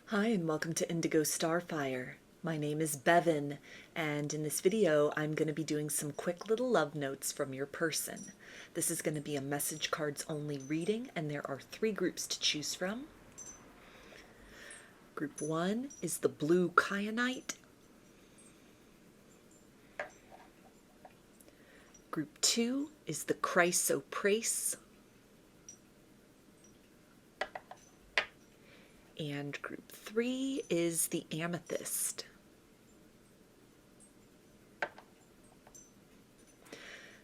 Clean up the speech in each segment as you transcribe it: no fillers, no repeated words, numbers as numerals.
Hi and welcome to Indigo Starfire. My name is Bevin, and in this video I'm going to be doing some quick little love notes from your person. This is going to be a message cards only reading, and there are 3 groups to choose from. Group 1 is the blue Kyanite. Group 2 is the Crysoprase. And group 3 is the amethyst.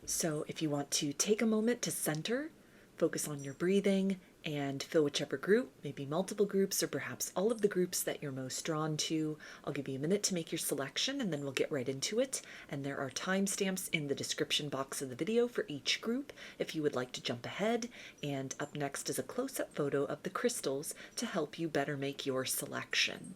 So if you want to take a moment to center, focus on your breathing, and fill whichever group, maybe multiple groups or perhaps all of the groups that you're most drawn to. I'll give you a minute to make your selection and then we'll get right into it. And there are timestamps in the description box of the video for each group if you would like to jump ahead. And up next is a close-up photo of the crystals to help you better make your selection.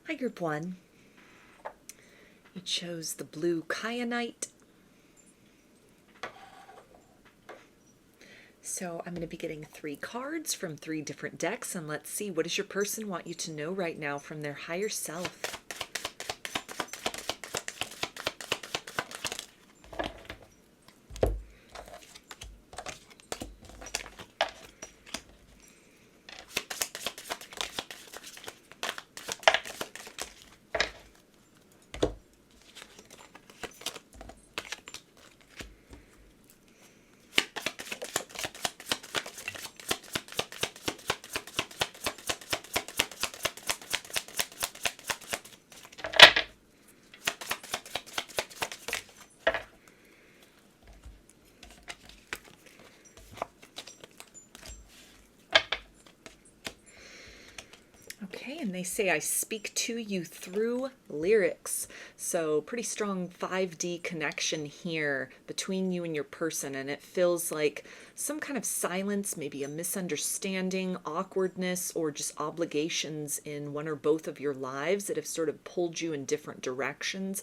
Hi, Group 1. You chose the blue Kyanite. So I'm going to be getting 3 cards from 3 different decks, and let's see, what does your person want you to know right now from their higher self? Okay, and they say I speak to you through lyrics. So pretty strong 5D connection here between you and your person, and it feels like some kind of silence, maybe a misunderstanding, awkwardness, or just obligations in one or both of your lives that have sort of pulled you in different directions.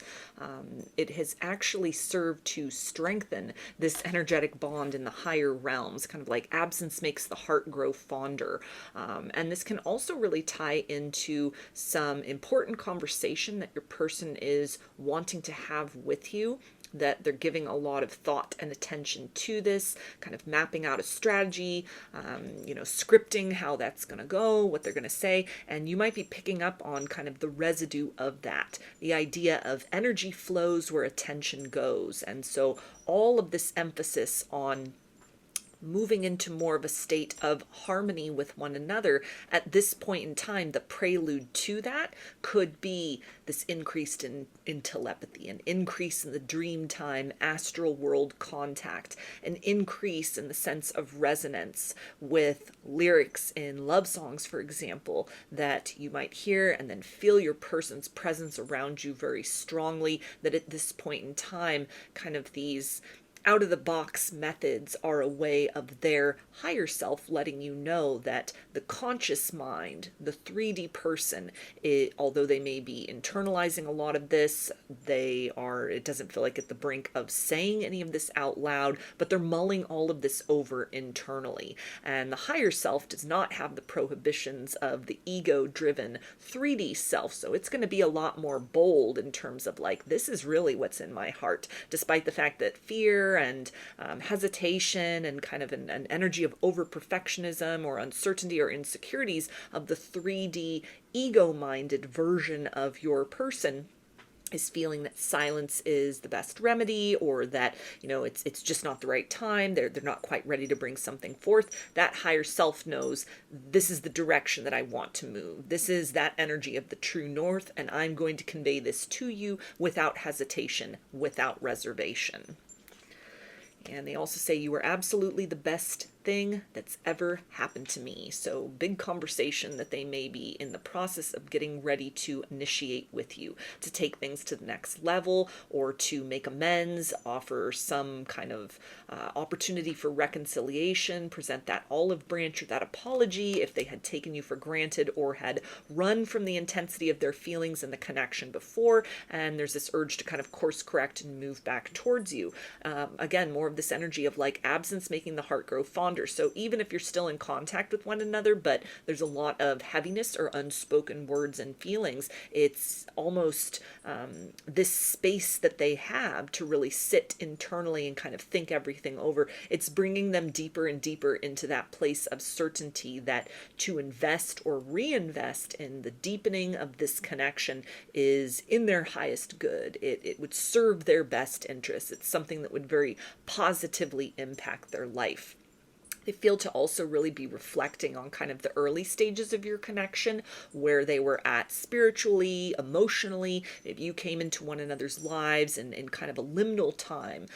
It has actually served to strengthen this energetic bond in the higher realms, kind of like absence makes the heart grow fonder. And this can also really tie into some important conversation that your person is wanting to have with you, that they're giving a lot of thought and attention to this, kind of mapping out a strategy, scripting how that's going to go, what they're going to say, and you might be picking up on kind of the residue of that, the idea of energy flows where attention goes. And so all of this emphasis on moving into more of a state of harmony with one another at this point in time, the prelude to that could be this increase in telepathy, an increase in the dream time, astral world contact, an increase in the sense of resonance with lyrics in love songs, for example, that you might hear and then feel your person's presence around you very strongly, that at this point in time, kind of these out-of-the-box methods are a way of their higher self letting you know that the conscious mind, the 3D person, although they may be internalizing a lot of this, it doesn't feel like at the brink of saying any of this out loud, but they're mulling all of this over internally. And the higher self does not have the prohibitions of the ego-driven 3D self, so it's going to be a lot more bold in terms of like, this is really what's in my heart, despite the fact that fear and hesitation and kind of an energy of over-perfectionism or uncertainty or insecurities of the 3D ego-minded version of your person is feeling that silence is the best remedy, or that, it's just not the right time, they're not quite ready to bring something forth. That higher self knows this is the direction that I want to move. This is that energy of the true north, and I'm going to convey this to you without hesitation, without reservation. And they also say you are absolutely the best thing that's ever happened to me. So big conversation that they may be in the process of getting ready to initiate with you, to take things to the next level, or to make amends, offer some kind of opportunity for reconciliation, present that olive branch or that apology if they had taken you for granted or had run from the intensity of their feelings and the connection before, and there's this urge to kind of course correct and move back towards you. Again, more of this energy of like absence making the heart grow fonder. So even if you're still in contact with one another, but there's a lot of heaviness or unspoken words and feelings, it's almost this space that they have to really sit internally and kind of think everything over. It's bringing them deeper and deeper into that place of certainty that to invest or reinvest in the deepening of this connection is in their highest good. It would serve their best interests. It's something that would very positively impact their life. They feel to also really be reflecting on kind of the early stages of your connection, where they were at spiritually, emotionally. Maybe you came into one another's lives in kind of a liminal time,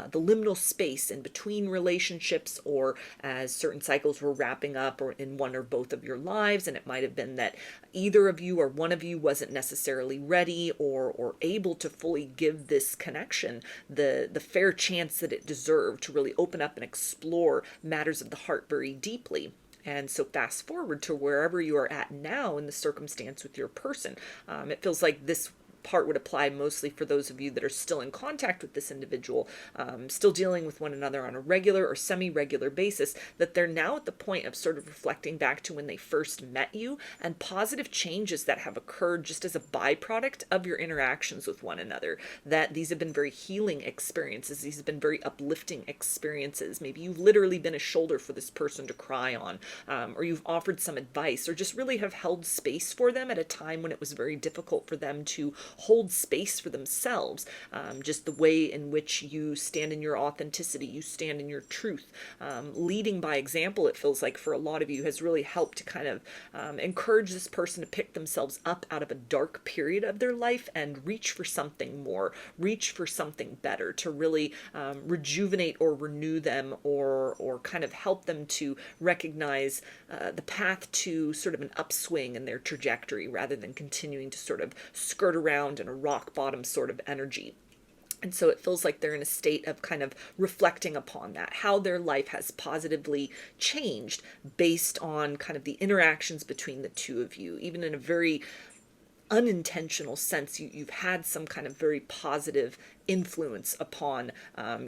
the liminal space in between relationships, or as certain cycles were wrapping up, or in one or both of your lives. And it might have been that either of you or one of you wasn't necessarily ready or able to fully give this connection the fair chance that it deserved to really open up and explore matters of the heart very deeply. And so fast forward to wherever you are at now in the circumstance with your person. It feels like this part would apply mostly for those of you that are still in contact with this individual, still dealing with one another on a regular or semi-regular basis, that they're now at the point of sort of reflecting back to when they first met you and positive changes that have occurred just as a byproduct of your interactions with one another, that these have been very healing experiences. These have been very uplifting experiences. Maybe you've literally been a shoulder for this person to cry on, or you've offered some advice, or just really have held space for them at a time when it was very difficult for them to hold space for themselves. Just the way in which you stand in your authenticity, you stand in your truth. Leading by example, it feels like for a lot of you, has really helped to kind of encourage this person to pick themselves up out of a dark period of their life and reach for something more, reach for something better, to really rejuvenate or renew them, or kind of help them to recognize the path to sort of an upswing in their trajectory, rather than continuing to sort of skirt around in a rock bottom sort of energy. And so it feels like they're in a state of kind of reflecting upon that, how their life has positively changed based on kind of the interactions between the two of you. Even in a very unintentional sense, you've had some kind of very positive influence upon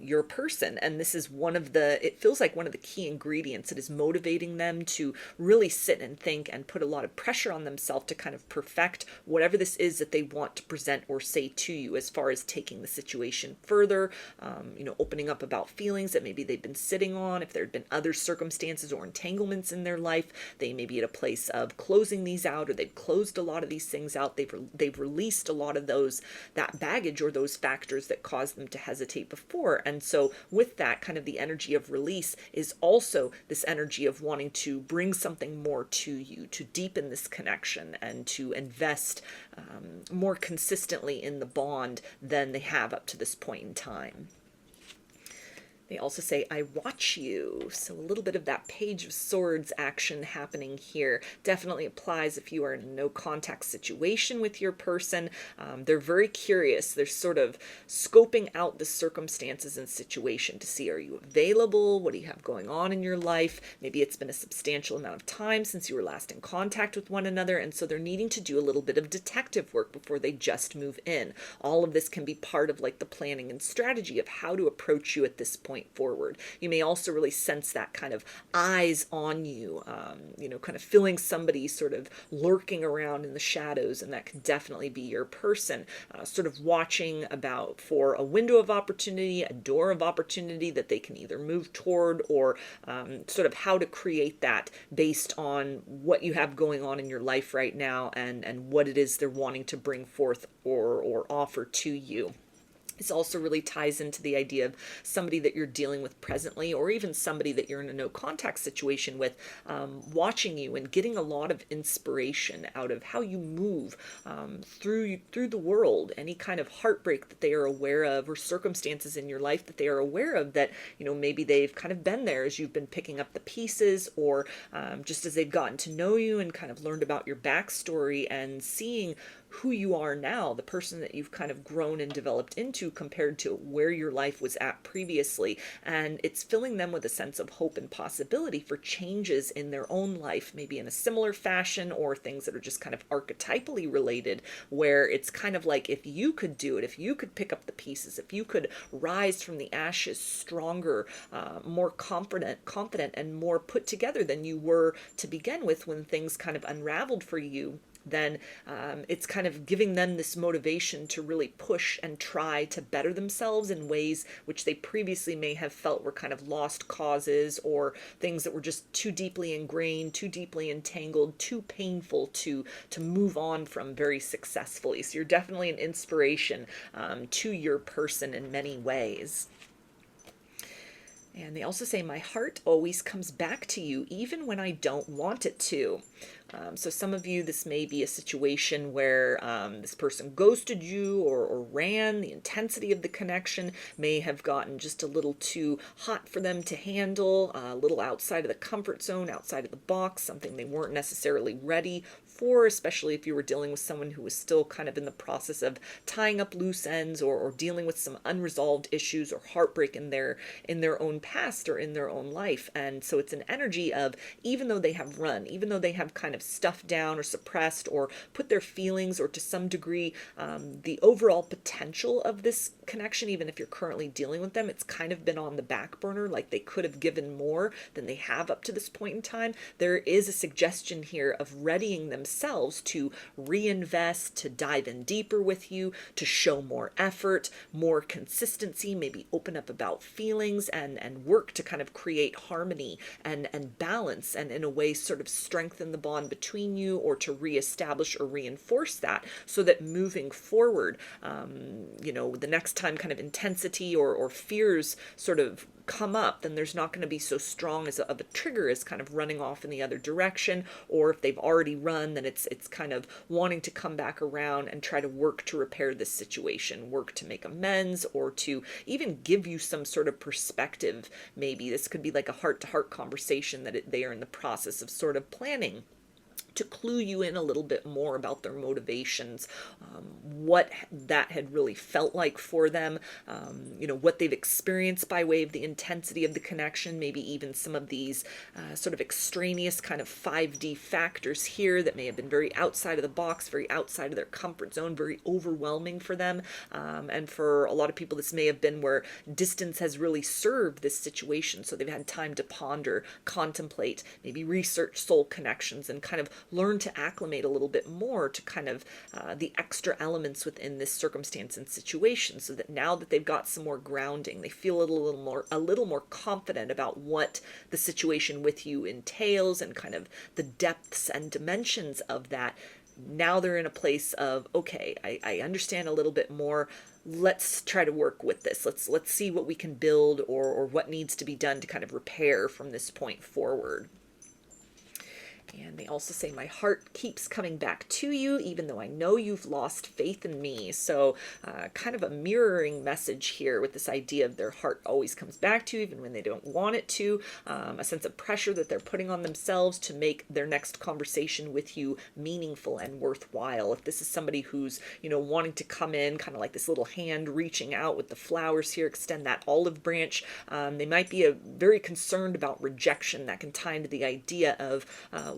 your person. And this is it feels like one of the key ingredients that is motivating them to really sit and think and put a lot of pressure on themselves to kind of perfect whatever this is that they want to present or say to you, as far as taking the situation further, opening up about feelings that maybe they've been sitting on. If there had been other circumstances or entanglements in their life, they may be at a place of closing these out, or they've closed a lot of these things out. They've released a lot of that baggage or those factors that caused them to hesitate before. And so with that, kind of the energy of release is also this energy of wanting to bring something more to you, to deepen this connection, and to invest more consistently in the bond than they have up to this point in time. They also say, I watch you. So a little bit of that Page of Swords action happening here. Definitely applies if you are in a no contact situation with your person. They're very curious. They're sort of scoping out the circumstances and situation to see, are you available? What do you have going on in your life? Maybe it's been a substantial amount of time since you were last in contact with one another. And so they're needing to do a little bit of detective work before they just move in. All of this can be part of like the planning and strategy of how to approach you at this point forward. You may also really sense that kind of eyes on you, kind of feeling somebody sort of lurking around in the shadows, and that can definitely be your person, sort of watching about for a window of opportunity, a door of opportunity that they can either move toward, or sort of how to create that based on what you have going on in your life right now, and what it is they're wanting to bring forth or offer to you. This also really ties into the idea of somebody that you're dealing with presently, or even somebody that you're in a no contact situation with, watching you and getting a lot of inspiration out of how you move through the world. Any kind of heartbreak that they are aware of, or circumstances in your life that they are aware of, that maybe they've kind of been there as you've been picking up the pieces, or just as they've gotten to know you and kind of learned about your backstory and seeing who you are now, the person that you've kind of grown and developed into compared to where your life was at previously. And it's filling them with a sense of hope and possibility for changes in their own life, maybe in a similar fashion, or things that are just kind of archetypally related, where it's kind of like, if you could do it, if you could pick up the pieces, if you could rise from the ashes stronger, more confident and more put together than you were to begin with when things kind of unraveled for you, then it's kind of giving them this motivation to really push and try to better themselves in ways which they previously may have felt were kind of lost causes, or things that were just too deeply ingrained, too deeply entangled, too painful to move on from very successfully. So you're definitely an inspiration to your person in many ways. And they also say, my heart always comes back to you, even when I don't want it to. So some of you, this may be a situation where this person ghosted you or ran. The intensity of the connection may have gotten just a little too hot for them to handle, a little outside of the comfort zone, outside of the box, something they weren't necessarily ready for, especially if you were dealing with someone who was still kind of in the process of tying up loose ends, or dealing with some unresolved issues or heartbreak in their own past or in their own life. And so it's an energy of, even though they have run, even though they have kind of stuffed down or suppressed or put their feelings, or to some degree the overall potential of this connection, even if you're currently dealing with them, it's kind of been on the back burner, like they could have given more than they have up to this point in time. There is a suggestion here of readying themselves to reinvest, to dive in deeper with you, to show more effort, more consistency, maybe open up about feelings, and work to kind of create harmony and balance, and in a way sort of strengthen the bond between you, or to reestablish or reinforce that, so that moving forward, the next time kind of intensity or fears sort of come up, then there's not going to be so strong of a trigger as kind of running off in the other direction. Or if they've already run, then it's kind of wanting to come back around and try to work to repair this situation, work to make amends, or to even give you some sort of perspective. Maybe this could be like a heart-to-heart conversation that they are in the process of sort of planning, to clue you in a little bit more about their motivations, what that had really felt like for them, what they've experienced by way of the intensity of the connection, maybe even some of these sort of extraneous kind of 5D factors here that may have been very outside of the box, very outside of their comfort zone, very overwhelming for them. And for a lot of people, this may have been where distance has really served this situation. So they've had time to ponder, contemplate, maybe research soul connections, and kind of learn to acclimate a little bit more to kind of the extra elements within this circumstance and situation, so that now that they've got some more grounding, they feel a little more confident about what the situation with you entails, and kind of the depths and dimensions of that. Now they're in a place of, okay, I understand a little bit more. Let's try to work with this. Let's see what we can build, or what needs to be done to kind of repair from this point forward. And they also say, my heart keeps coming back to you, even though I know you've lost faith in me. So kind of a mirroring message here with this idea of their heart always comes back to you, even when they don't want it to. A sense of pressure that they're putting on themselves to make their next conversation with you meaningful and worthwhile. If this is somebody who's, wanting to come in, kind of like this little hand reaching out with the flowers here, extend that olive branch, they might be very concerned about rejection. That can tie into the idea of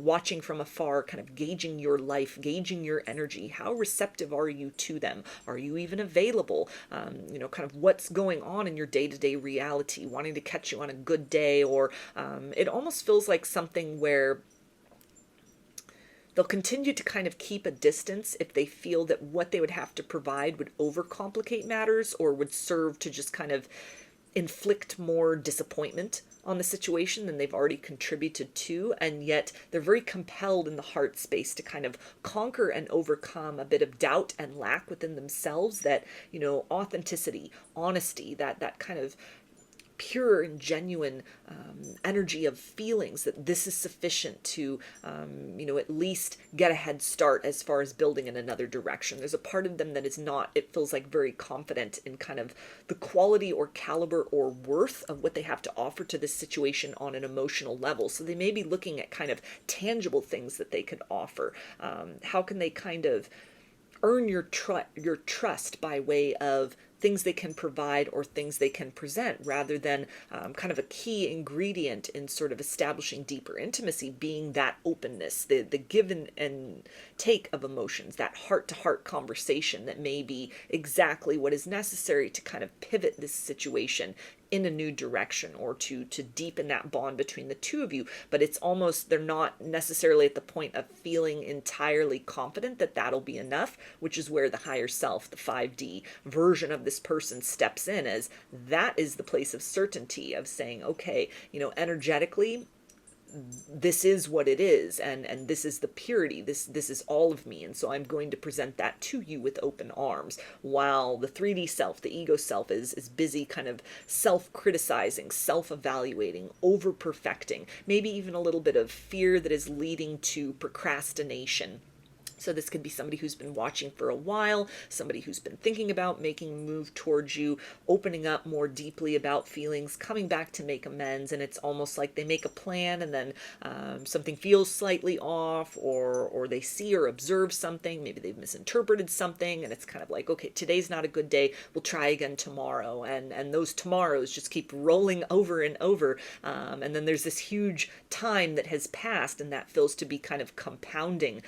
watching from afar, kind of gauging your life, gauging your energy. How receptive are you to them? Are you even available? Kind of what's going on in your day-to-day reality, wanting to catch you on a good day, or it almost feels like something where they'll continue to kind of keep a distance if they feel that what they would have to provide would overcomplicate matters, or would serve to just kind of inflict more disappointment on the situation than they've already contributed to, and yet they're very compelled in the heart space to kind of conquer and overcome a bit of doubt and lack within themselves, that, you know, authenticity, honesty, that kind of pure and genuine energy of feelings, that this is sufficient to, you know, at least get a head start as far as building in another direction. There's a part of them that is not, it feels like, very confident in kind of the quality or caliber or worth of what they have to offer to this situation on an emotional level. So they may be looking at kind of tangible things that they could offer. How can they kind of earn your trust by way of things they can provide or things they can present, rather than kind of a key ingredient in sort of establishing deeper intimacy being that openness, the give and take of emotions, that heart-to-heart conversation that may be exactly what is necessary to kind of pivot this situation in a new direction, or to deepen that bond between the two of you. But it's almost, they're not necessarily at the point of feeling entirely confident that that'll be enough, which is where the higher self, the 5D version of this person, steps in, as that is the place of certainty of saying, okay, you know, energetically, this is what it is, and this is the purity, this is all of me, and so I'm going to present that to you with open arms, while the 3D self, the ego self, is busy kind of self-criticizing, self-evaluating, over-perfecting, maybe even a little bit of fear that is leading to procrastination. So this could be somebody who's been watching for a while, somebody who's been thinking about making a move towards you, opening up more deeply about feelings, coming back to make amends, and it's almost like they make a plan and then something feels slightly off, or they see or observe something, maybe they've misinterpreted something, and it's kind of like, okay, today's not a good day, we'll try again tomorrow, and those tomorrows just keep rolling over and over, and then there's this huge time that has passed, and that feels to be kind of compounding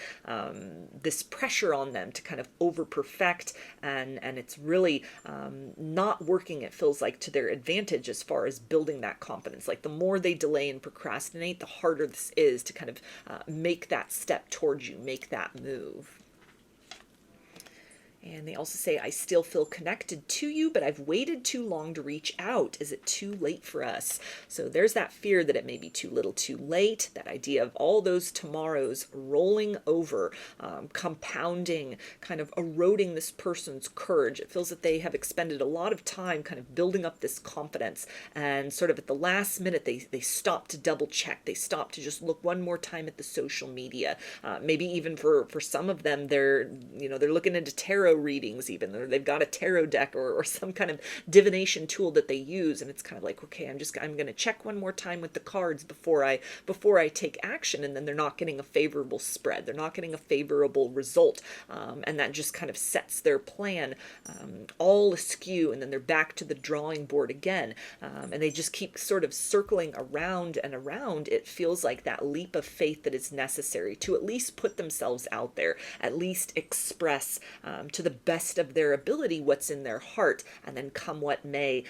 this pressure on them to kind of over perfect, and it's really not working, it feels like, to their advantage as far as building that confidence. Like, the more they delay and procrastinate, the harder this is to kind of make that step towards you, make that move. And they also say, I still feel connected to you, but I've waited too long to reach out. Is it too late for us? So there's that fear that it may be too little too late, that idea of all those tomorrows rolling over, compounding, kind of eroding this person's courage. It feels that they have expended a lot of time kind of building up this confidence, and sort of at the last minute, they stop to double check. They stop to just look one more time at the social media. Maybe even for some of them, they're looking into tarot readings even, or they've got a tarot deck or some kind of divination tool that they use, and it's kind of like, okay, I'm going to check one more time with the cards before I take action, and then they're not getting a favorable spread, they're not getting a favorable result, and that just kind of sets their plan all askew, and then they're back to the drawing board again, and they just keep sort of circling around and around. It feels like that leap of faith that is necessary to at least put themselves out there, at least express to the best of their ability what's in their heart, and then come what may,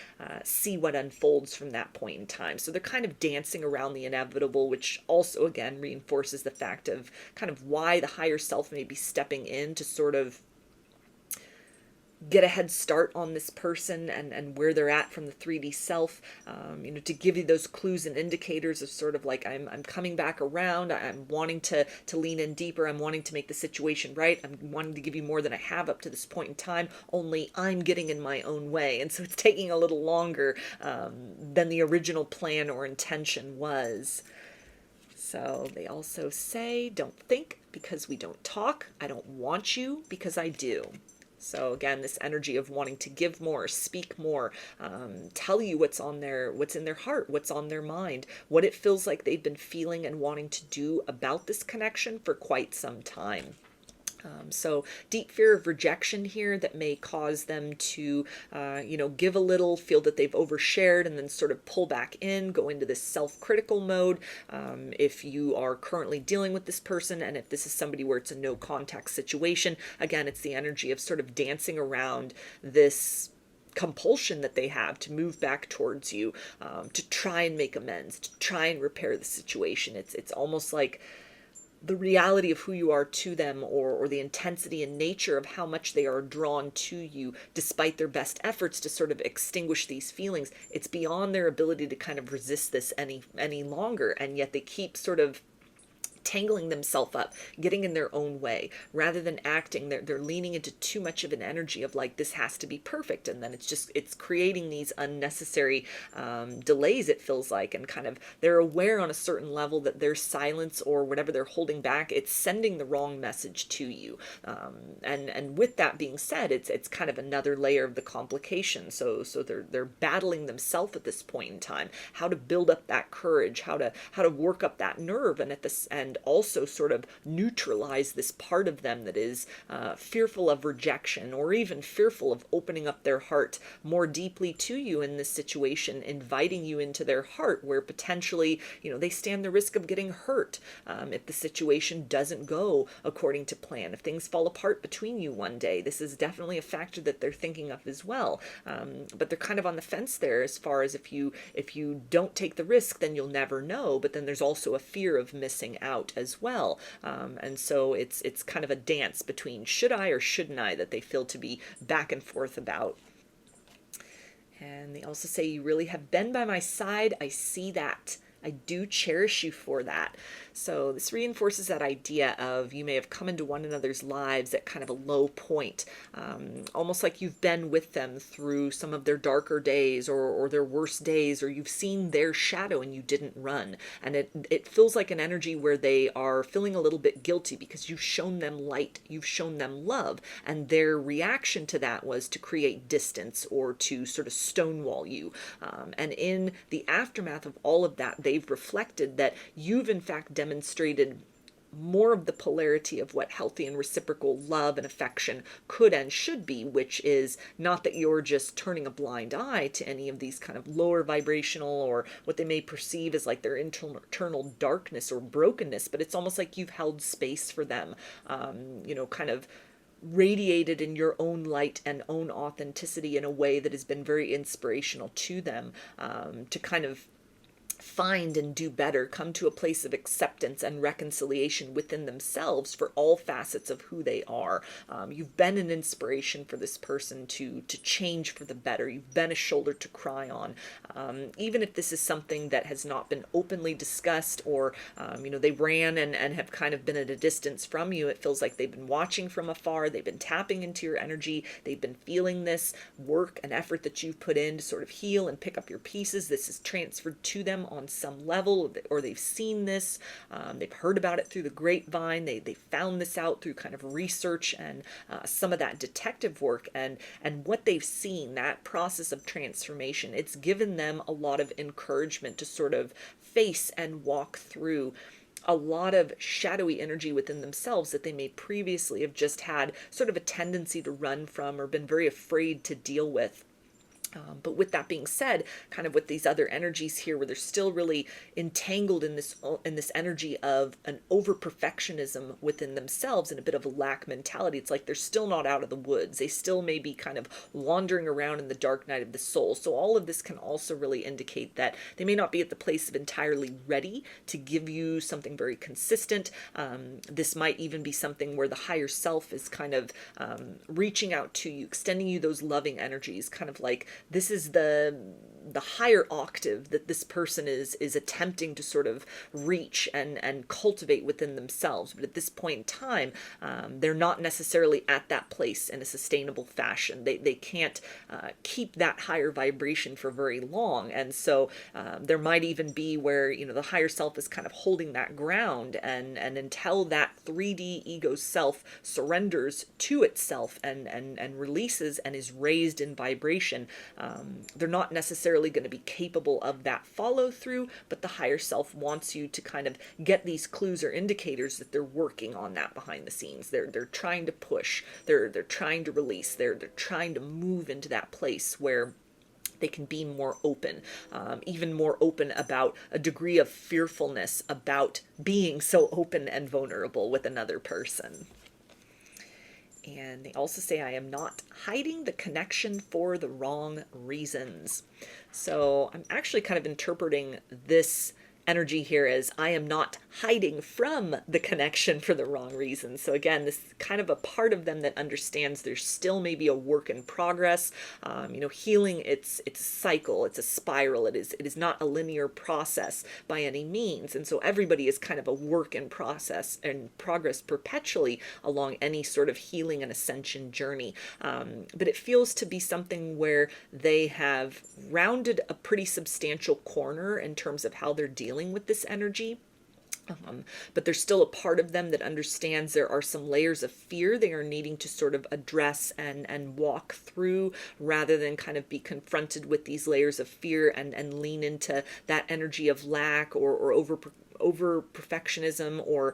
see what unfolds from that point in time. So they're kind of dancing around the inevitable, which also again reinforces the fact of kind of why the higher self may be stepping in to sort of get a head start on this person and where they're at from the 3D self, to give you those clues and indicators of sort of like, I'm coming back around, I'm wanting to lean in deeper, I'm wanting to make the situation right, I'm wanting to give you more than I have up to this point in time, only I'm getting in my own way. And so it's taking a little longer than the original plan or intention was. So they also say, don't think because we don't talk. I don't want you because I do. So again, this energy of wanting to give more, speak more, tell you what's in their heart, what's on their mind, what it feels like they've been feeling and wanting to do about this connection for quite some time. So deep fear of rejection here that may cause them to, give a little, feel that they've overshared, and then sort of pull back in, go into this self-critical mode. If you are currently dealing with this person, and if this is somebody where it's a no contact situation, again, it's the energy of sort of dancing around this compulsion that they have to move back towards you, to try and make amends, to try and repair the situation. It's almost like the reality of who you are to them, or the intensity and nature of how much they are drawn to you despite their best efforts to sort of extinguish these feelings. It's beyond their ability to kind of resist this any longer, and yet they keep sort of tangling themselves up, getting in their own way, rather than acting. They're leaning into too much of an energy of like, this has to be perfect, and then it's creating these unnecessary delays, it feels like, and kind of they're aware on a certain level that their silence or whatever they're holding back, it's sending the wrong message to you. And with that being said, it's kind of another layer of the complication. So they're battling themselves at this point in time, how to build up that courage, how to work up that nerve, and also sort of neutralize this part of them that is fearful of rejection, or even fearful of opening up their heart more deeply to you in this situation, inviting you into their heart, where potentially, they stand the risk of getting hurt if the situation doesn't go according to plan, if things fall apart between you one day. This is definitely a factor that they're thinking of as well. But they're kind of on the fence there, as far as if you don't take the risk, then you'll never know. But then there's also a fear of missing out as well. And so it's kind of a dance between should I or shouldn't I, that they feel to be back and forth about. And they also say, you really have been by my side. I see that. I do cherish you for that. So this reinforces that idea of you may have come into one another's lives at kind of a low point, almost like you've been with them through some of their darker days, or their worst days, or you've seen their shadow and you didn't run. And it feels like an energy where they are feeling a little bit guilty because you've shown them light, you've shown them love, and their reaction to that was to create distance or to sort of stonewall you. And in the aftermath of all of that, they've reflected that you've in fact demonstrated more of the polarity of what healthy and reciprocal love and affection could and should be, which is not that you're just turning a blind eye to any of these kind of lower vibrational, or what they may perceive as like their internal darkness or brokenness, but it's almost like you've held space for them, kind of radiated in your own light and own authenticity in a way that has been very inspirational to them, to kind of find and do better, come to a place of acceptance and reconciliation within themselves for all facets of who they are. You've been an inspiration for this person to change for the better. You've been a shoulder to cry on. Even if this is something that has not been openly discussed, or, they ran and have kind of been at a distance from you, it feels like they've been watching from afar. They've been tapping into your energy. They've been feeling this work and effort that you've put in to sort of heal and pick up your pieces. This is transferred to them on some level, or they've seen this, they've heard about it through the grapevine, they found this out through kind of research and some of that detective work, and what they've seen, that process of transformation, it's given them a lot of encouragement to sort of face and walk through a lot of shadowy energy within themselves that they may previously have just had sort of a tendency to run from, or been very afraid to deal with. But with that being said, kind of with these other energies here, where they're still really entangled in this energy of an over perfectionism within themselves, and a bit of a lack mentality. It's like they're still not out of the woods. They still may be kind of wandering around in the dark night of the soul. So all of this can also really indicate that they may not be at the place of entirely ready to give you something very consistent. This might even be something where the higher self is kind of reaching out to you, extending you those loving energies, kind of like this is the higher octave that this person is attempting to sort of reach and cultivate within themselves. But at this point in time, they're not necessarily at that place in a sustainable fashion. They can't keep that higher vibration for very long. And so there might even be where, the higher self is kind of holding that ground, and until that 3D ego self surrenders to itself and releases and is raised in vibration, they're not necessarily going to be capable of that follow through, but the higher self wants you to kind of get these clues or indicators that they're working on that behind the scenes. They're trying to push, they're trying to release, they're trying to move into that place where they can be more open, even more open about a degree of fearfulness about being so open and vulnerable with another person. And they also say, I am not hiding the connection for the wrong reasons. So I'm actually kind of interpreting this energy here is I am not hiding from the connection for the wrong reasons. So again, this is kind of a part of them that understands there's still maybe a work in progress. Healing, it's a cycle, it's a spiral. It is not a linear process by any means. And so everybody is kind of a work in process and progress perpetually along any sort of healing and ascension journey. But it feels to be something where they have rounded a pretty substantial corner in terms of how they're dealing with this energy. But there's still a part of them that understands there are some layers of fear they are needing to sort of address and walk through, rather than kind of be confronted with these layers of fear and lean into that energy of lack or over perfectionism or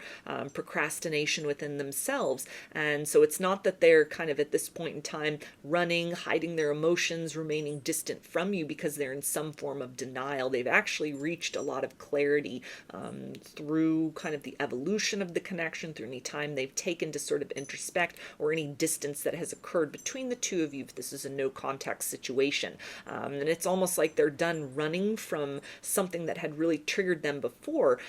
procrastination within themselves. And so it's not that they're kind of at this point in time running, hiding their emotions, remaining distant from you because they're in some form of denial. They've actually reached a lot of clarity through kind of the evolution of the connection, through any time they've taken to sort of introspect, or any distance that has occurred between the two of you if this is a no contact situation. And it's almost like they're done running from something that had really triggered them before.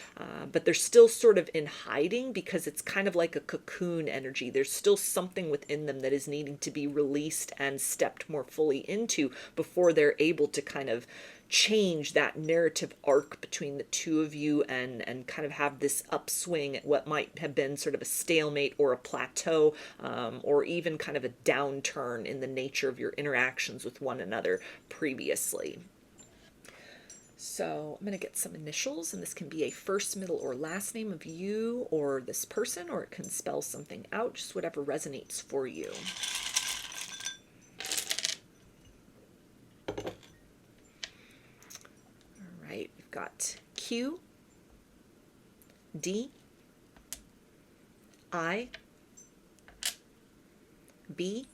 But they're still sort of in hiding because it's kind of like a cocoon energy. There's still something within them that is needing to be released and stepped more fully into before they're able to kind of change that narrative arc between the two of you and kind of have this upswing at what might have been sort of a stalemate or a plateau, or even kind of a downturn in the nature of your interactions with one another previously. So I'm going to get some initials, and this can be a first, middle, or last name of you or this person, or it can spell something out, just whatever resonates for you. All right, we've got Q, D, I, B,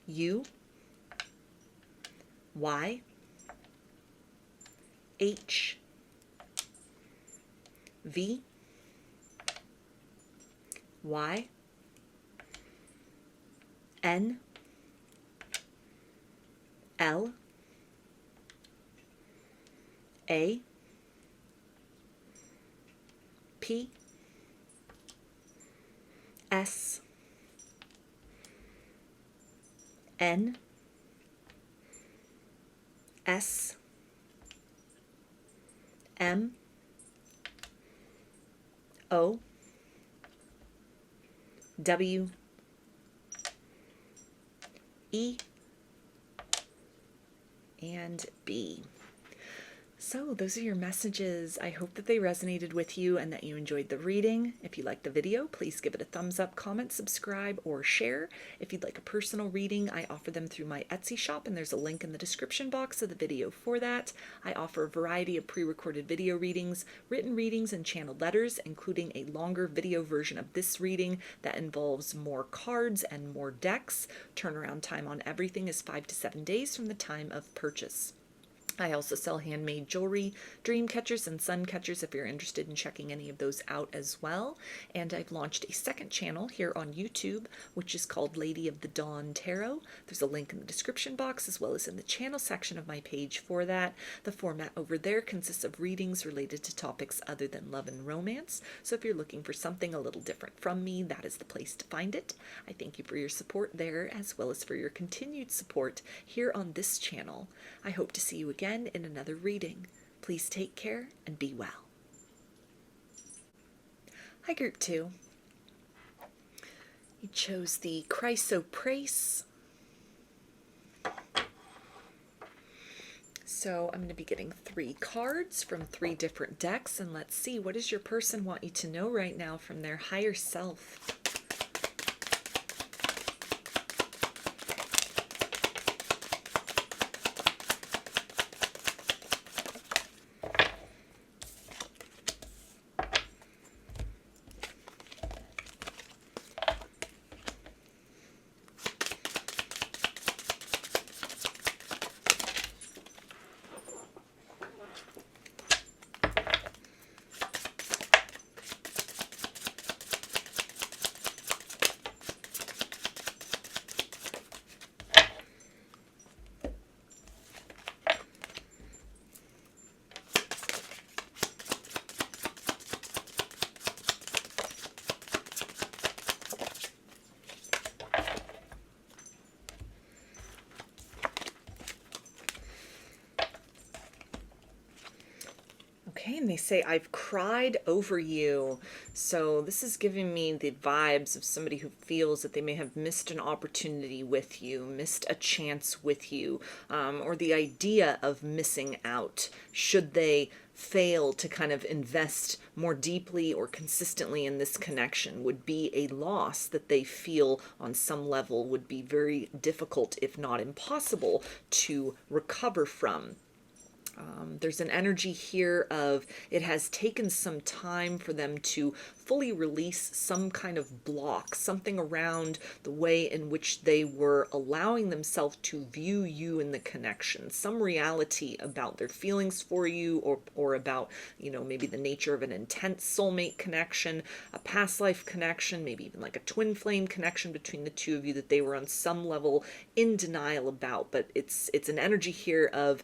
U, Y, H, V, Y, N, L, A, P, S, N, S, M, O, W, E, and B. So those are your messages. I hope that they resonated with you and that you enjoyed the reading. If you liked the video, please give it a thumbs up, comment, subscribe, or share. If you'd like a personal reading, I offer them through my Etsy shop, and there's a link in the description box of the video for that. I offer a variety of pre-recorded video readings, written readings, and channeled letters, including a longer video version of this reading that involves more cards and more decks. Turnaround time on everything is 5 to 7 days from the time of purchase. I also sell handmade jewelry, dream catchers, and sun catchers if you're interested in checking any of those out as well. And I've launched a second channel here on YouTube, which is called Lady of the Dawn Tarot. There's a link in the description box as well as in the channel section of my page for that. The format over there consists of readings related to topics other than love and romance. So if you're looking for something a little different from me, that is the place to find it. I thank you for your support there, as well as for your continued support here on this channel. I hope to see you again in another reading. Please take care and be well. Hi, Group 2. You chose the Crysoprase. So I'm going to be getting 3 cards from 3 different decks, and let's see, what does your person want you to know right now from their higher self? Okay, and they say, I've cried over you. So this is giving me the vibes of somebody who feels that they may have missed an opportunity with you, missed a chance with you, or the idea of missing out should they fail to kind of invest more deeply or consistently in this connection would be a loss that they feel on some level would be very difficult, if not impossible, to recover from. There's an energy here of it has taken some time for them to fully release some kind of block, something around the way in which they were allowing themselves to view you in the connection, some reality about their feelings for you, or about, maybe the nature of an intense soulmate connection, a past life connection, maybe even like a twin flame connection between the two of you that they were on some level in denial about. But it's an energy here of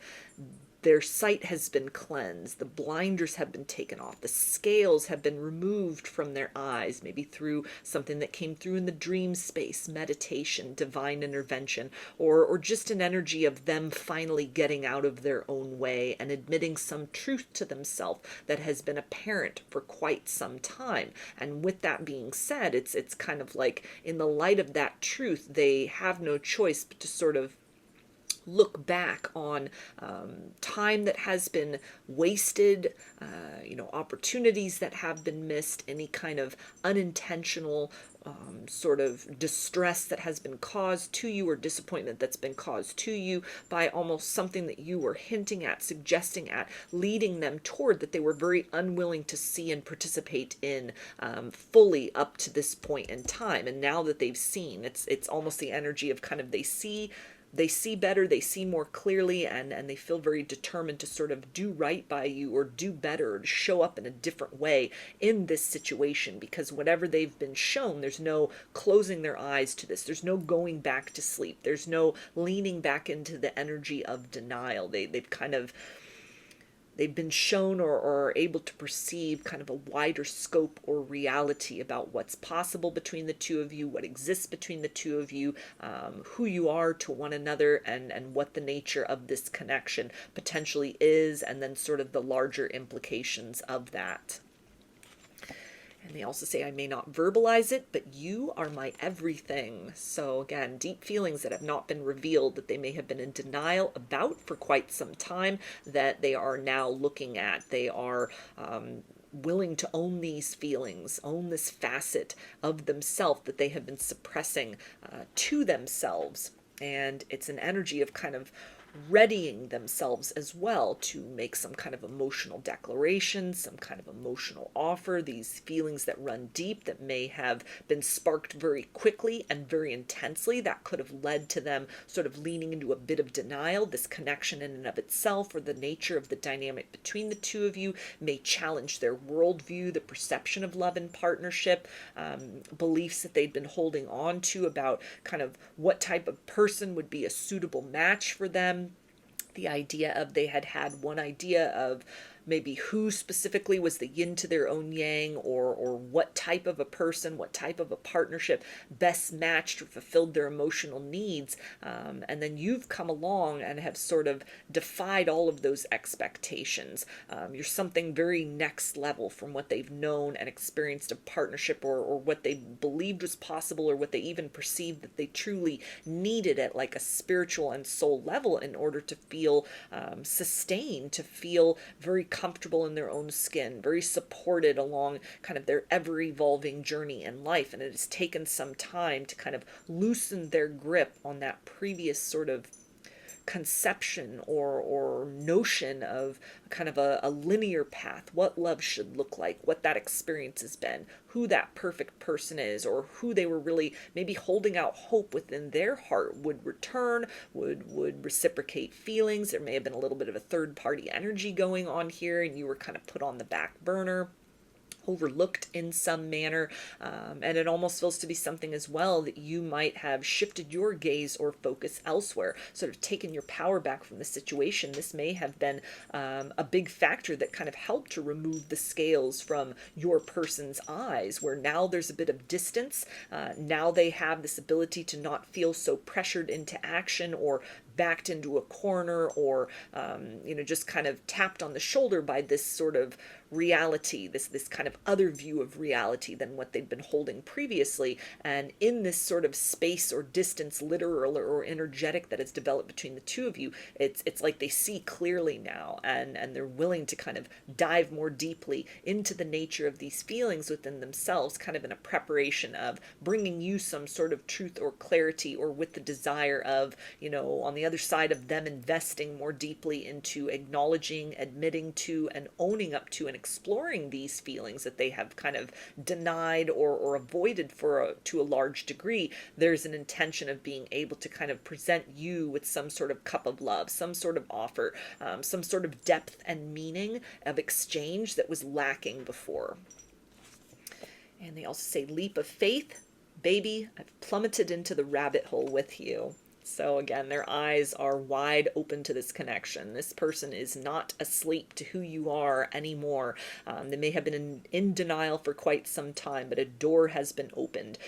their sight has been cleansed, the blinders have been taken off, the scales have been removed from their eyes, maybe through something that came through in the dream space, meditation, divine intervention, or just an energy of them finally getting out of their own way and admitting some truth to themselves that has been apparent for quite some time. And with that being said, it's kind of like in the light of that truth, they have no choice but to sort of look back on time that has been wasted, opportunities that have been missed, any kind of unintentional sort of distress that has been caused to you, or disappointment that's been caused to you by almost something that you were hinting at, suggesting at, leading them toward, that they were very unwilling to see and participate in fully up to this point in time. And now that they've seen, it's almost the energy of kind of they see better, they see more clearly, and they feel very determined to sort of do right by you, or do better, or to show up in a different way in this situation, because whatever they've been shown, there's no closing their eyes to this, there's no going back to sleep, there's no leaning back into the energy of denial. They've been shown or are able to perceive kind of a wider scope or reality about what's possible between the two of you, what exists between the two of you, who you are to one another, and what the nature of this connection potentially is, and then sort of the larger implications of that. And they also say, I may not verbalize it, but you are my everything. So again, deep feelings that have not been revealed, that they may have been in denial about for quite some time, that they are now looking at. They are willing to own these feelings, own this facet of themselves that they have been suppressing to themselves. And it's an energy of kind of readying themselves as well to make some kind of emotional declaration, some kind of emotional offer, these feelings that run deep, that may have been sparked very quickly and very intensely, that could have led to them sort of leaning into a bit of denial. This connection in and of itself, or the nature of the dynamic between the two of you, may challenge their worldview, the perception of love and partnership, beliefs that they'd been holding on to about kind of what type of person would be a suitable match for them. The idea of, they had one idea of maybe who specifically was the yin to their own yang, or what type of a person, what type of a partnership best matched or fulfilled their emotional needs. And then you've come along and have sort of defied all of those expectations. You're something very next level from what they've known and experienced of partnership, or what they believed was possible, or what they even perceived that they truly needed at like a spiritual and soul level in order to feel sustained, to feel very comfortable in their own skin, very supported along kind of their ever-evolving journey in life. And it has taken some time to kind of loosen their grip on that previous sort of conception or notion of kind of a linear path, what love should look like, what that experience has been, who that perfect person is, or who they were really maybe holding out hope within their heart would return, would reciprocate feelings. There may have been a little bit of a third party energy going on here, and you were kind of put on the back burner, overlooked in some manner, and it almost feels to be something as well that you might have shifted your gaze or focus elsewhere, sort of taken your power back from the situation. This may have been a big factor that kind of helped to remove the scales from your person's eyes, where now there's a bit of distance. Now they have this ability to not feel so pressured into action or backed into a corner, or just kind of tapped on the shoulder by this sort of reality, this kind of other view of reality than what they'd been holding previously. And in this sort of space or distance, literal or energetic, that has developed between the two of you, it's like they see clearly now, and they're willing to kind of dive more deeply into the nature of these feelings within themselves, kind of in a preparation of bringing you some sort of truth or clarity, or with the desire of, on the other side of them investing more deeply into acknowledging, admitting to, and owning up to, and exploring these feelings that they have kind of denied or avoided to a large degree. There's an intention of being able to kind of present you with some sort of cup of love, some sort of offer, some sort of depth and meaning of exchange that was lacking before. And they also say, leap of faith, baby, I've plummeted into the rabbit hole with you. So again, their eyes are wide open to this connection. This person is not asleep to who you are anymore. They may have been in denial for quite some time, but a door has been opened.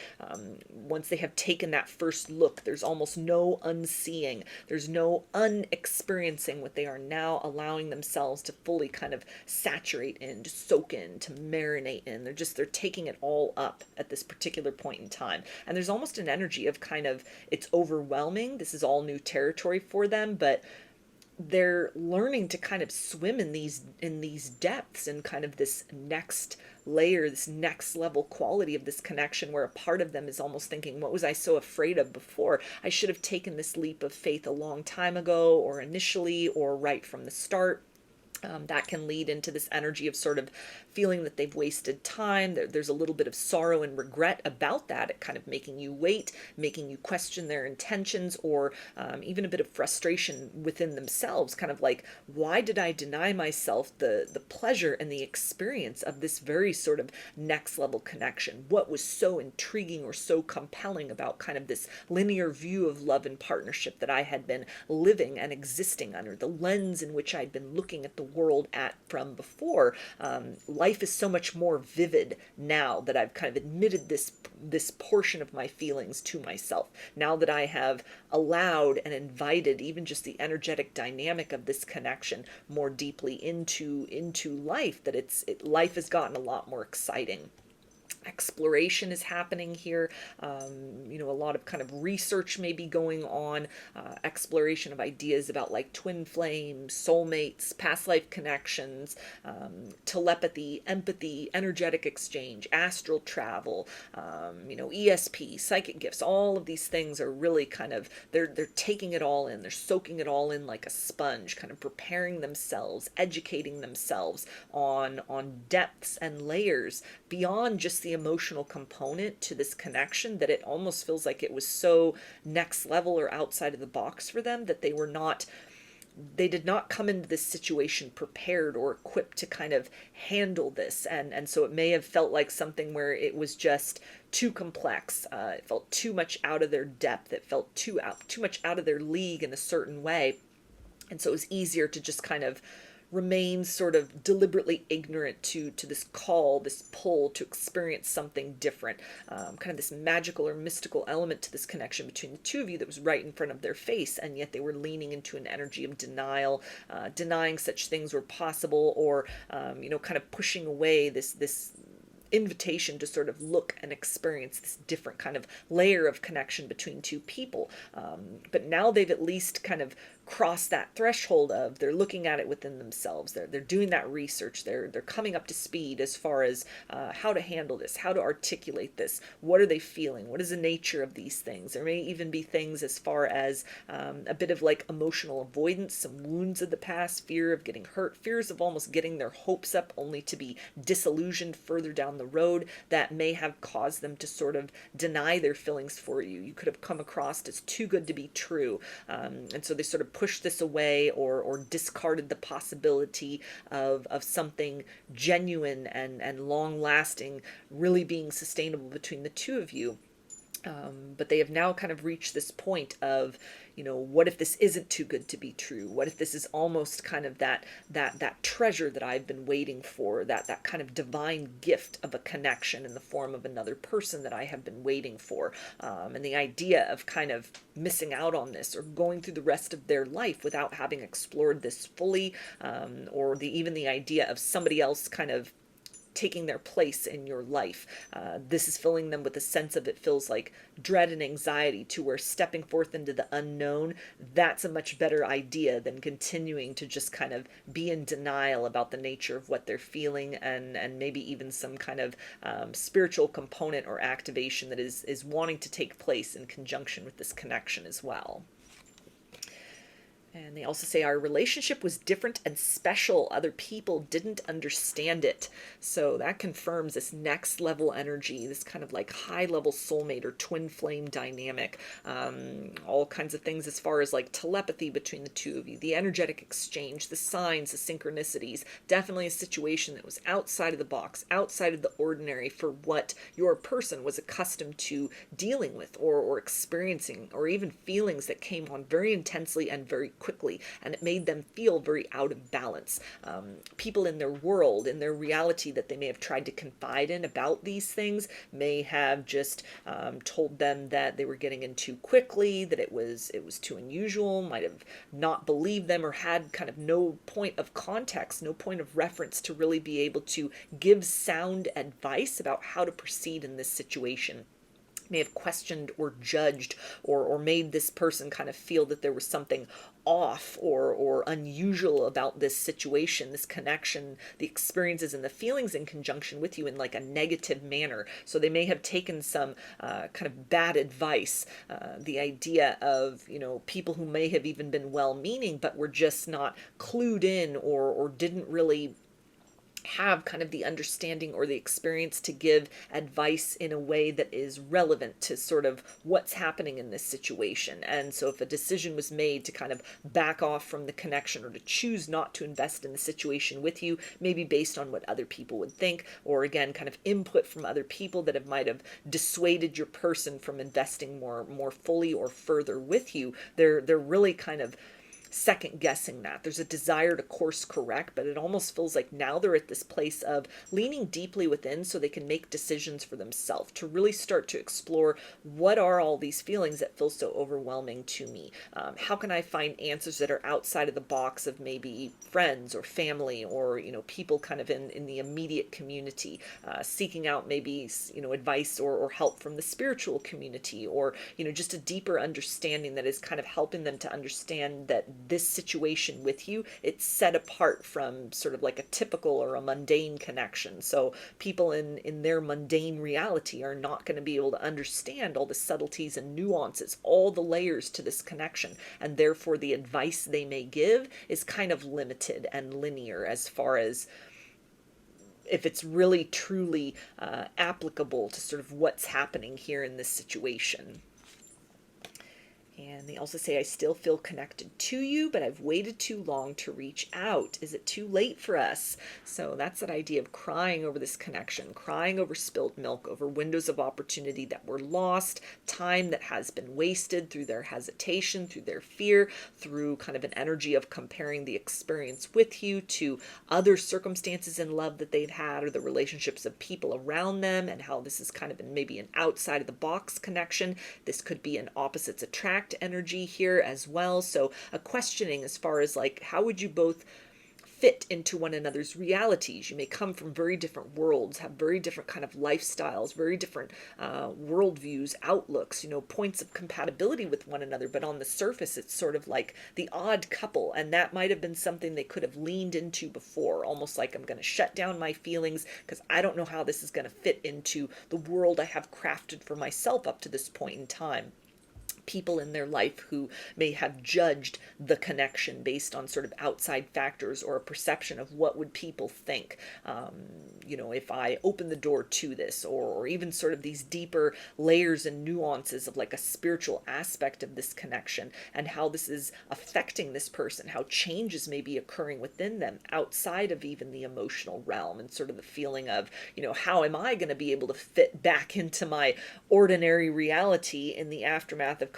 Once they have taken that first look, there's almost no unseeing. There's no unexperiencing what they are now allowing themselves to fully kind of saturate in, to soak in, to marinate in. They're taking it all up at this particular point in time. And there's almost an energy of kind of, it's overwhelming. This is all new territory for them, but they're learning to kind of swim in these depths, and kind of this next layer, this next level quality of this connection, where a part of them is almost thinking, what was I so afraid of before? I should have taken this leap of faith a long time ago, or initially, or right from the start. That can lead into this energy of sort of feeling that they've wasted time. There's a little bit of sorrow and regret about that. It kind of making you wait, making you question their intentions, or even a bit of frustration within themselves. Kind of like, why did I deny myself the pleasure and the experience of this very sort of next level connection? What was so intriguing or so compelling about kind of this linear view of love and partnership that I had been living and existing under, the lens in which I'd been looking at the world from before? Life is so much more vivid now that I've kind of admitted this portion of my feelings to myself. Now that I have allowed and invited even just the energetic dynamic of this connection more deeply into life, that life has gotten a lot more exciting. Exploration is happening here. A lot of kind of research may be going on, exploration of ideas about like twin flames, soulmates, past life connections, telepathy, empathy, energetic exchange, astral travel, ESP, psychic gifts. All of these things are really kind of, they're taking it all in. They're soaking it all in like a sponge, kind of preparing themselves, educating themselves on depths and layers beyond just the emotional component to this connection, that it almost feels like it was so next level or outside of the box for them, that they did not come into this situation prepared or equipped to kind of handle this. And so it may have felt like something where it was just too complex. It felt too much out of their depth. It felt too much out of their league in a certain way. And so it was easier to just kind of remain sort of deliberately ignorant to this call, this pull to experience something different, kind of this magical or mystical element to this connection between the two of you that was right in front of their face, and yet they were leaning into an energy of denial, denying such things were possible, or kind of pushing away this invitation to sort of look and experience this different kind of layer of connection between two people. But now they've at least kind of cross that threshold of, they're looking at it within themselves. They're doing that research. They're coming up to speed as far as how to handle this, how to articulate this. What are they feeling? What is the nature of these things? There may even be things as far as a bit of like emotional avoidance, some wounds of the past, fear of getting hurt, fears of almost getting their hopes up only to be disillusioned further down the road, that may have caused them to sort of deny their feelings for you. You could have come across as too good to be true. And so they sort of pushed this away, or discarded the possibility of something genuine and long lasting really being sustainable between the two of you. But they have now kind of reached this point of, what if this isn't too good to be true? What if this is almost kind of that treasure that I've been waiting for, that kind of divine gift of a connection in the form of another person that I have been waiting for, and the idea of kind of missing out on this or going through the rest of their life without having explored this fully, or even the idea of somebody else kind of taking their place in your life. This is filling them with a sense of, it feels like, dread and anxiety, to where stepping forth into the unknown, that's a much better idea than continuing to just kind of be in denial about the nature of what they're feeling, and maybe even some kind of spiritual component or activation that is wanting to take place in conjunction with this connection as well. And they also say our relationship was different and special. Other people didn't understand it. So that confirms this next level energy, this kind of like high level soulmate or twin flame dynamic. All kinds of things as far as like telepathy between the two of you, the energetic exchange, the signs, the synchronicities. Definitely a situation that was outside of the box, outside of the ordinary for what your person was accustomed to dealing with or experiencing, or even feelings that came on very intensely and very quickly, and it made them feel very out of balance. People in their world, in their reality that they may have tried to confide in about these things, may have just told them that they were getting in too quickly, that it was too unusual, might have not believed them, or had kind of no point of context, no point of reference to really be able to give sound advice about how to proceed in this situation. May have questioned or judged or made this person kind of feel that there was something off or unusual about this situation, this connection, the experiences and the feelings in conjunction with you in like a negative manner. So they may have taken some kind of bad advice. The idea of, people who may have even been well-meaning but were just not clued in or didn't really have kind of the understanding or the experience to give advice in a way that is relevant to sort of what's happening in this situation. And so if a decision was made to kind of back off from the connection or to choose not to invest in the situation with you, maybe based on what other people would think, or again, kind of input from other people that might have dissuaded your person from investing more fully or further with you, they're really kind of second guessing that. There's a desire to course correct, but it almost feels like now they're at this place of leaning deeply within so they can make decisions for themselves, to really start to explore, what are all these feelings that feel so overwhelming to me? How can I find answers that are outside of the box of maybe friends or family or, people kind of in the immediate community, seeking out maybe, advice or help from the spiritual community, or, just a deeper understanding that is kind of helping them to understand that this situation with you, it's set apart from sort of like a typical or a mundane connection. So people in their mundane reality are not going to be able to understand all the subtleties and nuances, all the layers to this connection, and therefore the advice they may give is kind of limited and linear as far as if it's really truly applicable to sort of what's happening here in this situation. And they also say, I still feel connected to you, but I've waited too long to reach out. Is it too late for us? So that's that idea of crying over this connection, crying over spilled milk, over windows of opportunity that were lost, time that has been wasted through their hesitation, through their fear, through kind of an energy of comparing the experience with you to other circumstances in love that they've had, or the relationships of people around them, and how this is kind of maybe an outside of the box connection. This could be an opposites attract energy here as well. So a questioning as far as like, how would you both fit into one another's realities? You may come from very different worlds, have very different kind of lifestyles, very different worldviews, outlooks, points of compatibility with one another. But on the surface, it's sort of like the odd couple. And that might have been something they could have leaned into before, almost like, I'm going to shut down my feelings because I don't know how this is going to fit into the world I have crafted for myself up to this point in time. people in their life who may have judged the connection based on sort of outside factors or a perception of what would people think, if I open the door to this, or even sort of these deeper layers and nuances of like a spiritual aspect of this connection and how this is affecting this person, how changes may be occurring within them outside of even the emotional realm, and sort of the feeling of, how am I going to be able to fit back into my ordinary reality in the aftermath of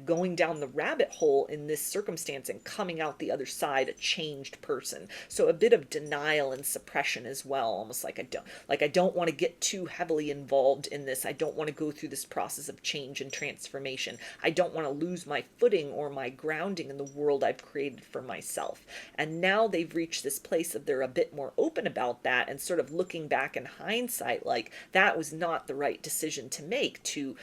going down the rabbit hole in this circumstance and coming out the other side a changed person. So a bit of denial and suppression as well, almost like I don't want to get too heavily involved in this. I don't want to go through this process of change and transformation. I don't want to lose my footing or my grounding in the world I've created for myself. And now they've reached this place of they're a bit more open about that, and sort of looking back in hindsight, like that was not the right decision to make, to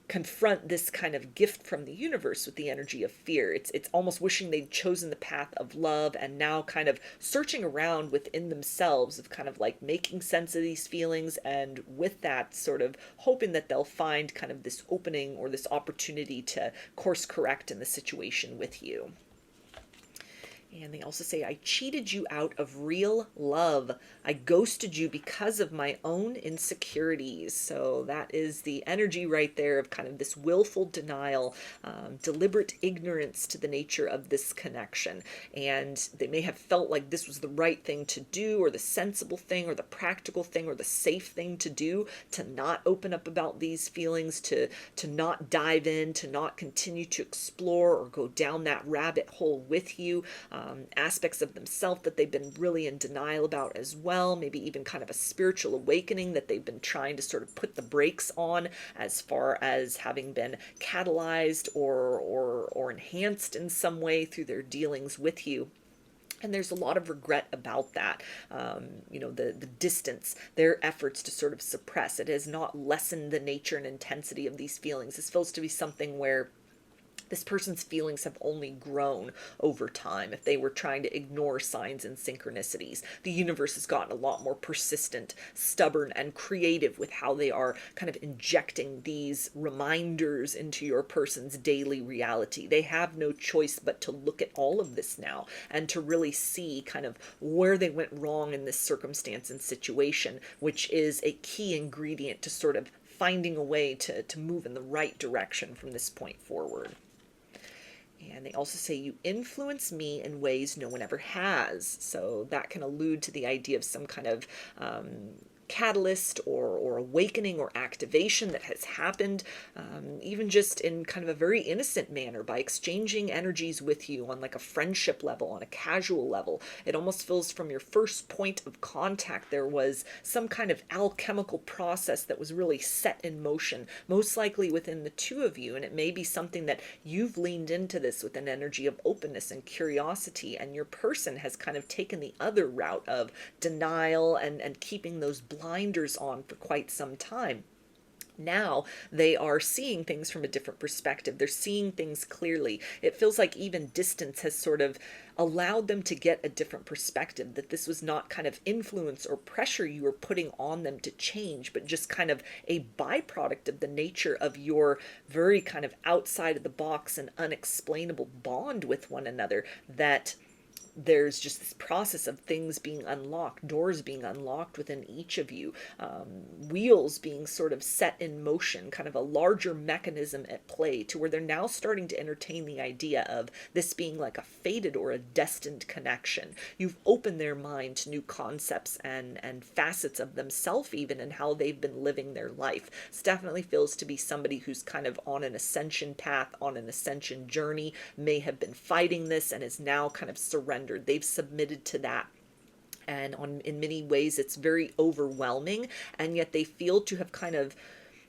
confront this kind of gift from the universe with the energy of fear. It's almost wishing they'd chosen the path of love, and now kind of searching around within themselves of kind of like making sense of these feelings, and with that sort of hoping that they'll find kind of this opening or this opportunity to course correct in the situation with you. And they also say, I cheated you out of real love. I ghosted you because of my own insecurities. So that is the energy right there of kind of this willful denial, deliberate ignorance to the nature of this connection. And they may have felt like this was the right thing to do, or the sensible thing, or the practical thing, or the safe thing to do, to not open up about these feelings, to not dive in, to not continue to explore or go down that rabbit hole with you. Aspects of themselves that they've been really in denial about as well, maybe even kind of a spiritual awakening that they've been trying to sort of put the brakes on, as far as having been catalyzed or enhanced in some way through their dealings with you. And there's a lot of regret about that. The distance, their efforts to sort of suppress it has not lessened the nature and intensity of these feelings. This feels to be something where this person's feelings have only grown over time. If they were trying to ignore signs and synchronicities, the universe has gotten a lot more persistent, stubborn, and creative with how they are kind of injecting these reminders into your person's daily reality. They have no choice but to look at all of this now and to really see kind of where they went wrong in this circumstance and situation, which is a key ingredient to sort of finding a way to move in the right direction from this point forward. And they also say, you influence me in ways no one ever has. So that can allude to the idea of some kind of catalyst or awakening or activation that has happened, even just in kind of a very innocent manner, by exchanging energies with you on like a friendship level, on a casual level. It almost feels from your first point of contact there was some kind of alchemical process that was really set in motion, most likely within the two of you. And it may be something that you've leaned into this with an energy of openness and curiosity, and your person has kind of taken the other route of denial and keeping those blinders on for quite some time. Now they are seeing things from a different perspective. They're seeing things clearly. It feels like even distance has sort of allowed them to get a different perspective, that this was not kind of influence or pressure you were putting on them to change, but just kind of a byproduct of the nature of your very kind of outside of the box and unexplainable bond with one another, that there's just this process of things being unlocked, doors being unlocked within each of you, wheels being sort of set in motion, kind of a larger mechanism at play, to where they're now starting to entertain the idea of this being like a fated or a destined connection. You've opened their mind to new concepts and facets of themselves even, and how they've been living their life. This definitely feels to be somebody who's kind of on an ascension path, on an ascension journey, may have been fighting this and is now kind of surrendered. They've submitted to that. And in many ways, it's very overwhelming. And yet they feel to have kind of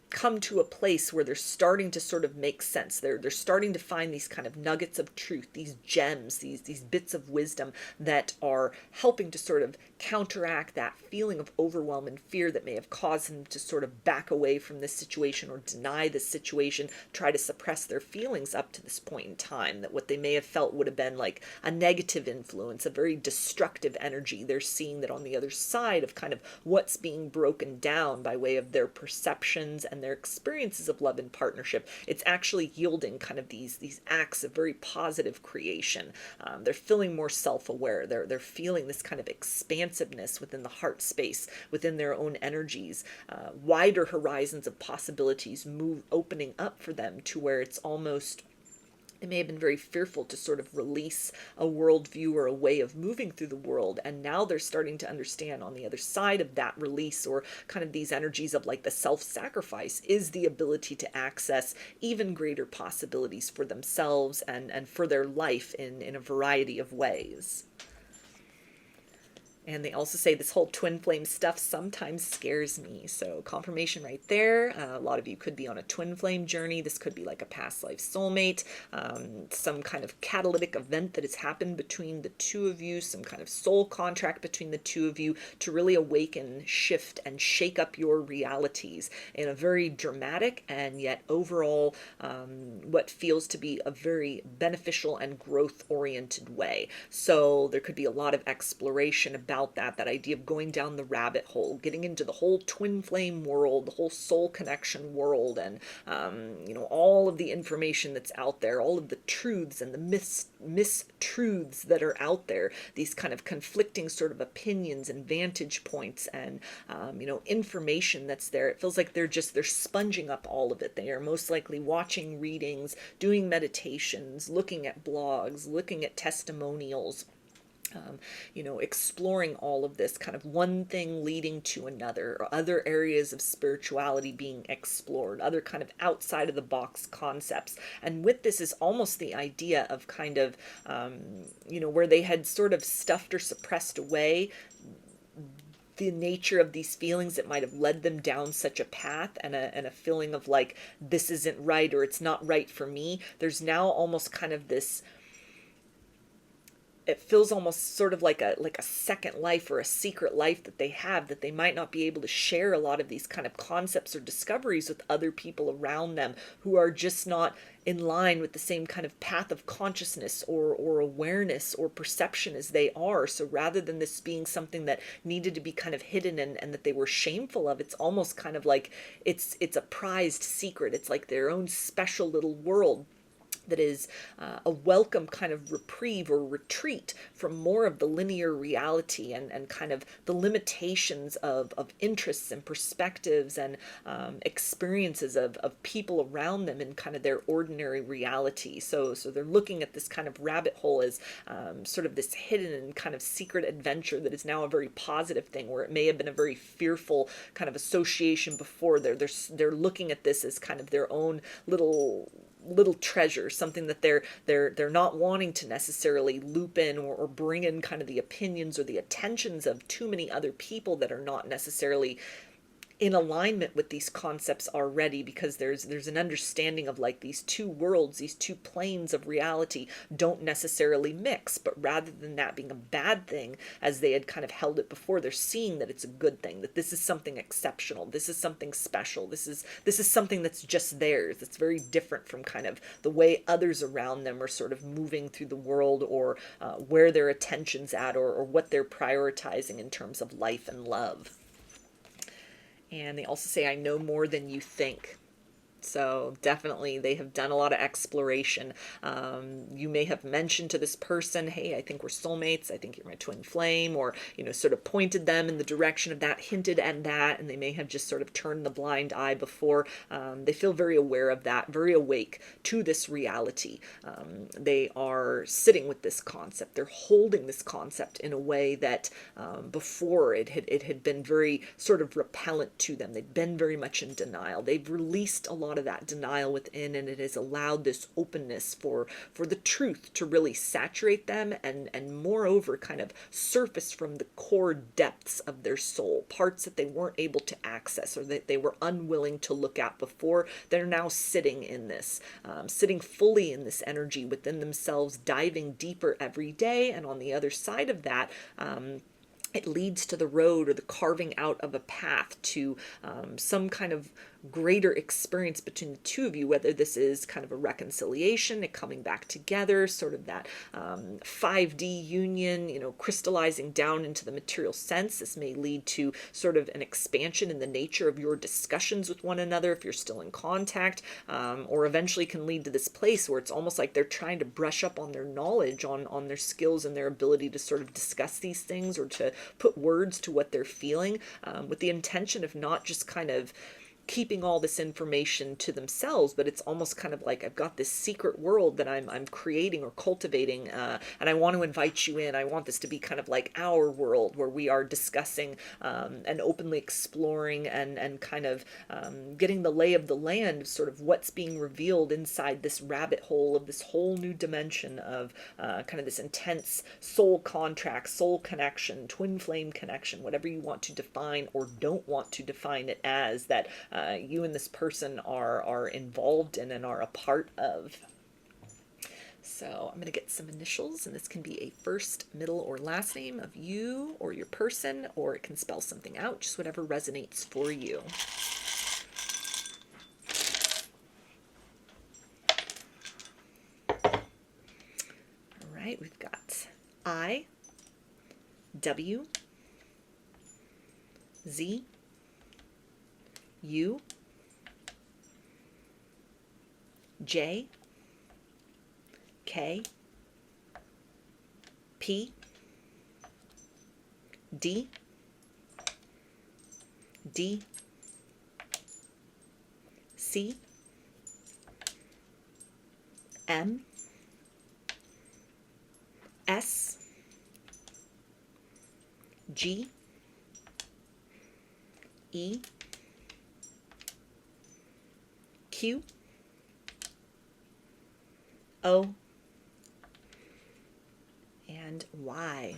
come to a place where they're starting to sort of make sense. They're starting to find these kind of nuggets of truth, these gems, these bits of wisdom that are helping to sort of counteract that feeling of overwhelm and fear that may have caused them to sort of back away from this situation or deny this situation, try to suppress their feelings up to this point in time. That what they may have felt would have been like a negative influence, a very destructive energy. They're seeing that on the other side of kind of what's being broken down by way of their perceptions and and their experiences of love and partnership, it's actually yielding kind of these acts of very positive creation. They're feeling more self-aware. They're feeling this kind of expansiveness within the heart space, within their own energies, wider horizons of possibilities opening up for them, to where it's almost, they may have been very fearful to sort of release a worldview or a way of moving through the world. And now they're starting to understand on the other side of that release, or kind of these energies of like the self-sacrifice, is the ability to access even greater possibilities for themselves and for their life in a variety of ways. And they also say this whole twin flame stuff sometimes scares me. So confirmation right there. A lot of you could be on a twin flame journey. This could be like a past life soulmate, some kind of catalytic event that has happened between the two of you, some kind of soul contract between the two of you to really awaken, shift, and shake up your realities in a very dramatic and yet overall what feels to be a very beneficial and growth-oriented way. So there could be a lot of exploration about that idea of going down the rabbit hole, getting into the whole twin flame world, the whole soul connection world, and all of the information that's out there, all of the truths and the mistruths that are out there, these kind of conflicting sort of opinions and vantage points, and information that's there. It feels like they're sponging up all of it. They are most likely watching readings, doing meditations, looking at blogs, looking at testimonials, exploring all of this, kind of one thing leading to another, or other areas of spirituality being explored, other kind of outside of the box concepts. And with this is almost the idea of kind of, where they had sort of stuffed or suppressed away the nature of these feelings that might have led them down such a path, and a feeling of like, this isn't right, or it's not right for me. There's now almost kind of this, it feels almost sort of like a second life or a secret life that they have, that they might not be able to share a lot of these kind of concepts or discoveries with other people around them who are just not in line with the same kind of path of consciousness or awareness or perception as they are. So rather than this being something that needed to be kind of hidden and that they were shameful of, it's almost kind of like it's a prized secret. It's like their own special little world that is a welcome kind of reprieve or retreat from more of the linear reality and kind of the limitations of interests and perspectives and experiences of people around them in kind of their ordinary reality. So they're looking at this kind of rabbit hole as sort of this hidden and kind of secret adventure that is now a very positive thing, where it may have been a very fearful kind of association before. They're looking at this as kind of their own little treasure, something that they're not wanting to necessarily loop in or bring in kind of the opinions or the attentions of too many other people that are not necessarily in alignment with these concepts already, because there's an understanding of like these two worlds, these two planes of reality don't necessarily mix, but rather than that being a bad thing as they had kind of held it before, they're seeing that it's a good thing, that this is something exceptional, this is something special, this is something that's just theirs, that's very different from kind of the way others around them are sort of moving through the world, or where their attention's at, or what they're prioritizing in terms of life and love. And they also say, I know more than you think. So definitely they have done a lot of exploration. You may have mentioned to this person, hey, I think we're soulmates, I think you're my twin flame, or, sort of pointed them in the direction of that, hinted at that, and they may have just sort of turned the blind eye before. They feel very aware of that, very awake to this reality. They are sitting with this concept. They're holding this concept in a way that before it had been very sort of repellent to them. They'd been very much in denial. They've released a lot of that denial within, and it has allowed this openness for the truth to really saturate them, and moreover kind of surface from the core depths of their soul, parts that they weren't able to access or that they were unwilling to look at before. They're now sitting in this, sitting fully in this energy within themselves, diving deeper every day. And on the other side of that, it leads to the road or the carving out of a path to some kind of greater experience between the two of you, whether this is kind of a reconciliation, a coming back together, sort of that 5D union, you know, crystallizing down into the material sense. This may lead to sort of an expansion in the nature of your discussions with one another if you're still in contact, or eventually can lead to this place where it's almost like they're trying to brush up on their knowledge, on their skills and their ability to sort of discuss these things or to put words to what they're feeling, with the intention of not just kind of keeping all this information to themselves, but it's almost kind of like I've got this secret world that I'm creating or cultivating, and I want to invite you in. I want this to be kind of like our world where we are discussing and openly exploring and kind of getting the lay of the land of sort of what's being revealed inside this rabbit hole of this whole new dimension of kind of this intense soul contract, soul connection, twin flame connection, whatever you want to define or don't want to define it as, that you and this person are involved in and are a part of. So I'm going to get some initials, and this can be a first, middle, or last name of you or your person, or it can spell something out, just whatever resonates for you. All right, we've got I, W, Z, U, J, K, P, D, D, C, M, S, G, E, Q, O, and Y.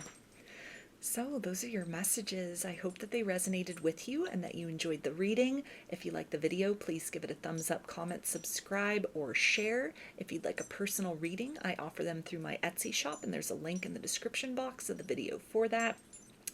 So those are your messages. I hope that they resonated with you and that you enjoyed the reading. If you like the video, please give it a thumbs up, comment, subscribe, or share. If you'd like a personal reading, I offer them through my Etsy shop, and there's a link in the description box of the video for that.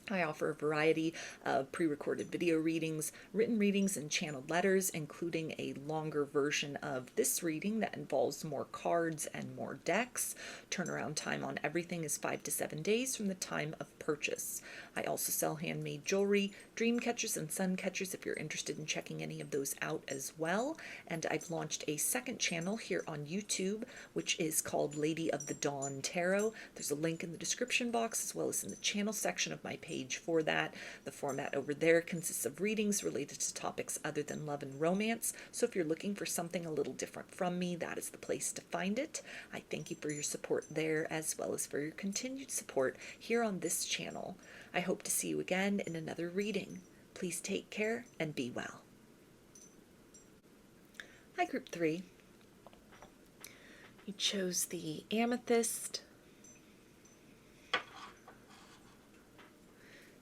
I offer a variety of pre-recorded video readings, written readings, and channeled letters, including a longer version of this reading that involves more cards and more decks. Turnaround time on everything is 5 to 7 days from the time of purchase. I also sell handmade jewelry, dream catchers, and sun catchers if you're interested in checking any of those out as well. And I've launched a second channel here on YouTube, which is called Lady of the Dawn Tarot. There's a link in the description box as well as in the channel section of my page for that. The format over there consists of readings related to topics other than love and romance. So if you're looking for something a little different from me, that is the place to find it. I thank you for your support there, as well as for your continued support here on this channel. I hope to see you again in another reading. Please take care and be well. Hi, Group 3. You chose the Amethyst.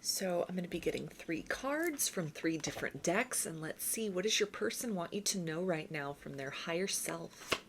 So I'm going to be getting 3 cards from 3 different decks, and let's see, what does your person want you to know right now from their higher self?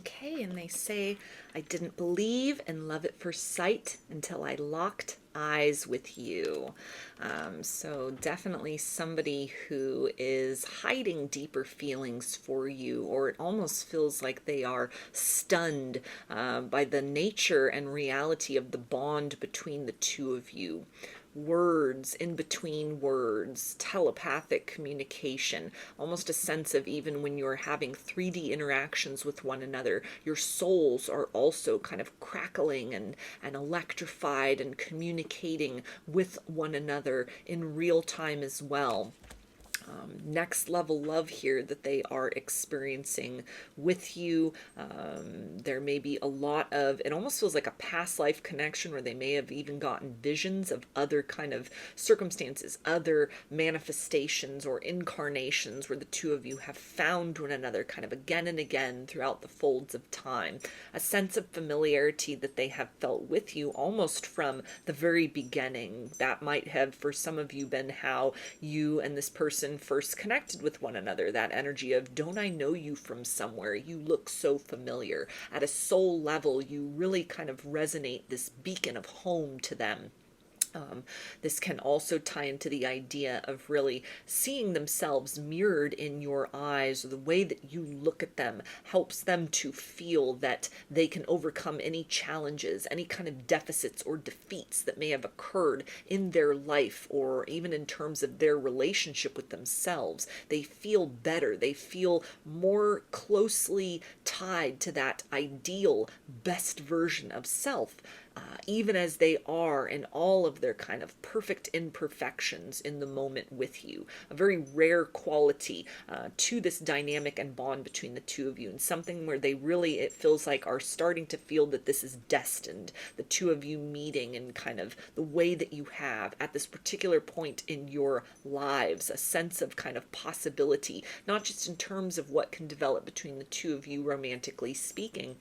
Okay, and they say, I didn't believe in love at first sight until I locked eyes with you. So definitely somebody who is hiding deeper feelings for you, or it almost feels like they are stunned by the nature and reality of the bond between the two of you. Words in between words, telepathic communication, almost a sense of even when you're having 3D interactions with one another, your souls are also kind of crackling and electrified and communicating with one another in real time as well. next level love here that they are experiencing with you. There may be a lot of, it almost feels like a past life connection where they may have even gotten visions of other kind of circumstances, other manifestations or incarnations where the two of you have found one another kind of again and again throughout the folds of time. A sense of familiarity that they have felt with you almost from the very beginning. That might have, for some of you, been how you and this person first connected with one another. That energy of, don't I know you from somewhere? You look so familiar. At a soul level, you really kind of resonate this beacon of home to them. This can also tie into the idea of really seeing themselves mirrored in your eyes, or the way that you look at them helps them to feel that they can overcome any challenges, any kind of deficits or defeats that may have occurred in their life, or even in terms of their relationship with themselves. They feel better. They feel more closely tied to that ideal, best version of self. Even as they are in all of their kind of perfect imperfections in the moment with you. A very rare quality to this dynamic and bond between the two of you, and something where they really, it feels like, are starting to feel that this is destined, the two of you meeting in kind of the way that you have at this particular point in your lives, a sense of kind of possibility, not just in terms of what can develop between the two of you romantically speaking,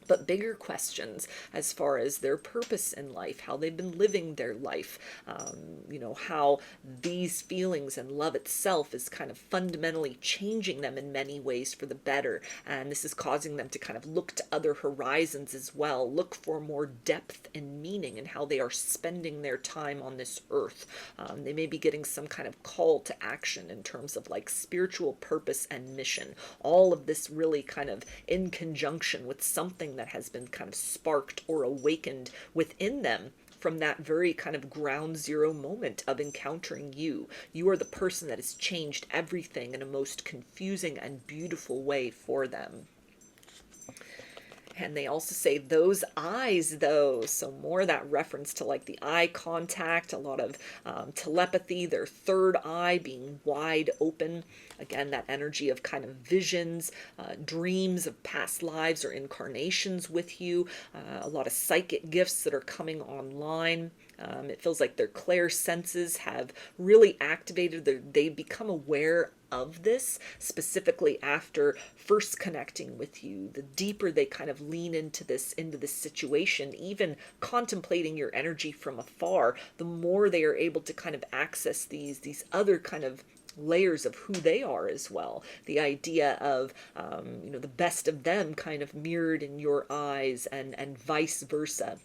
but bigger questions as far as their purpose in life, how they've been living their life, how these feelings and love itself is kind of fundamentally changing them in many ways for the better. And this is causing them to kind of look to other horizons as well, look for more depth and meaning in how they are spending their time on this earth. They may be getting some kind of call to action in terms of like spiritual purpose and mission. All of this really kind of in conjunction with something that has been kind of sparked or awakened within them from that very kind of ground zero moment of encountering you. You are the person that has changed everything in a most confusing and beautiful way for them. And they also say those eyes, though, so more that reference to like the eye contact, a lot of telepathy, their third eye being wide open. Again, that energy of kind of visions, dreams of past lives or incarnations with you, a lot of psychic gifts that are coming online. It feels like their clair senses have really activated. They become aware of this specifically after first connecting with you. The deeper they kind of lean into this situation, even contemplating your energy from afar, the more they are able to kind of access these other kind of layers of who they are as well. The idea of, the best of them kind of mirrored in your eyes, and vice versa.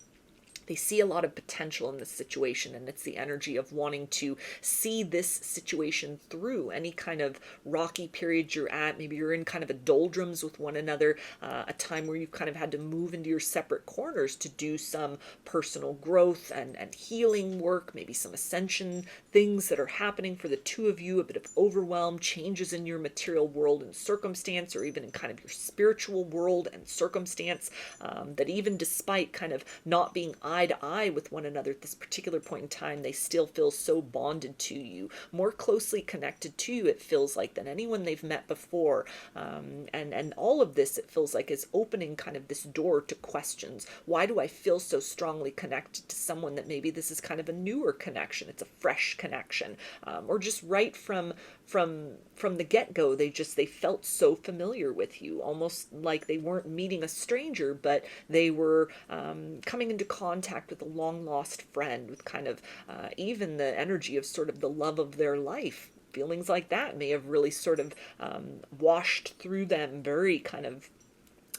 They see a lot of potential in this situation, and it's the energy of wanting to see this situation through any kind of rocky period you're at. Maybe you're in kind of a doldrums with one another, a time where you've kind of had to move into your separate corners to do some personal growth and healing work, maybe some ascension things that are happening for the two of you, a bit of overwhelm, changes in your material world and circumstance, or even in kind of your spiritual world and circumstance, that even despite kind of not being eye to eye with one another at this particular point in time, they still feel so bonded to you, more closely connected to you, it feels like, than anyone they've met before. And all of this, it feels like, is opening kind of this door to questions. Why do I feel so strongly connected to someone that maybe this is kind of a newer connection? It's a fresh connection, or just right from the get-go, they felt so familiar with you, almost like they weren't meeting a stranger, but they were coming into contact with a long-lost friend, with kind of even the energy of sort of the love of their life. Feelings like that may have really sort of washed through them very kind of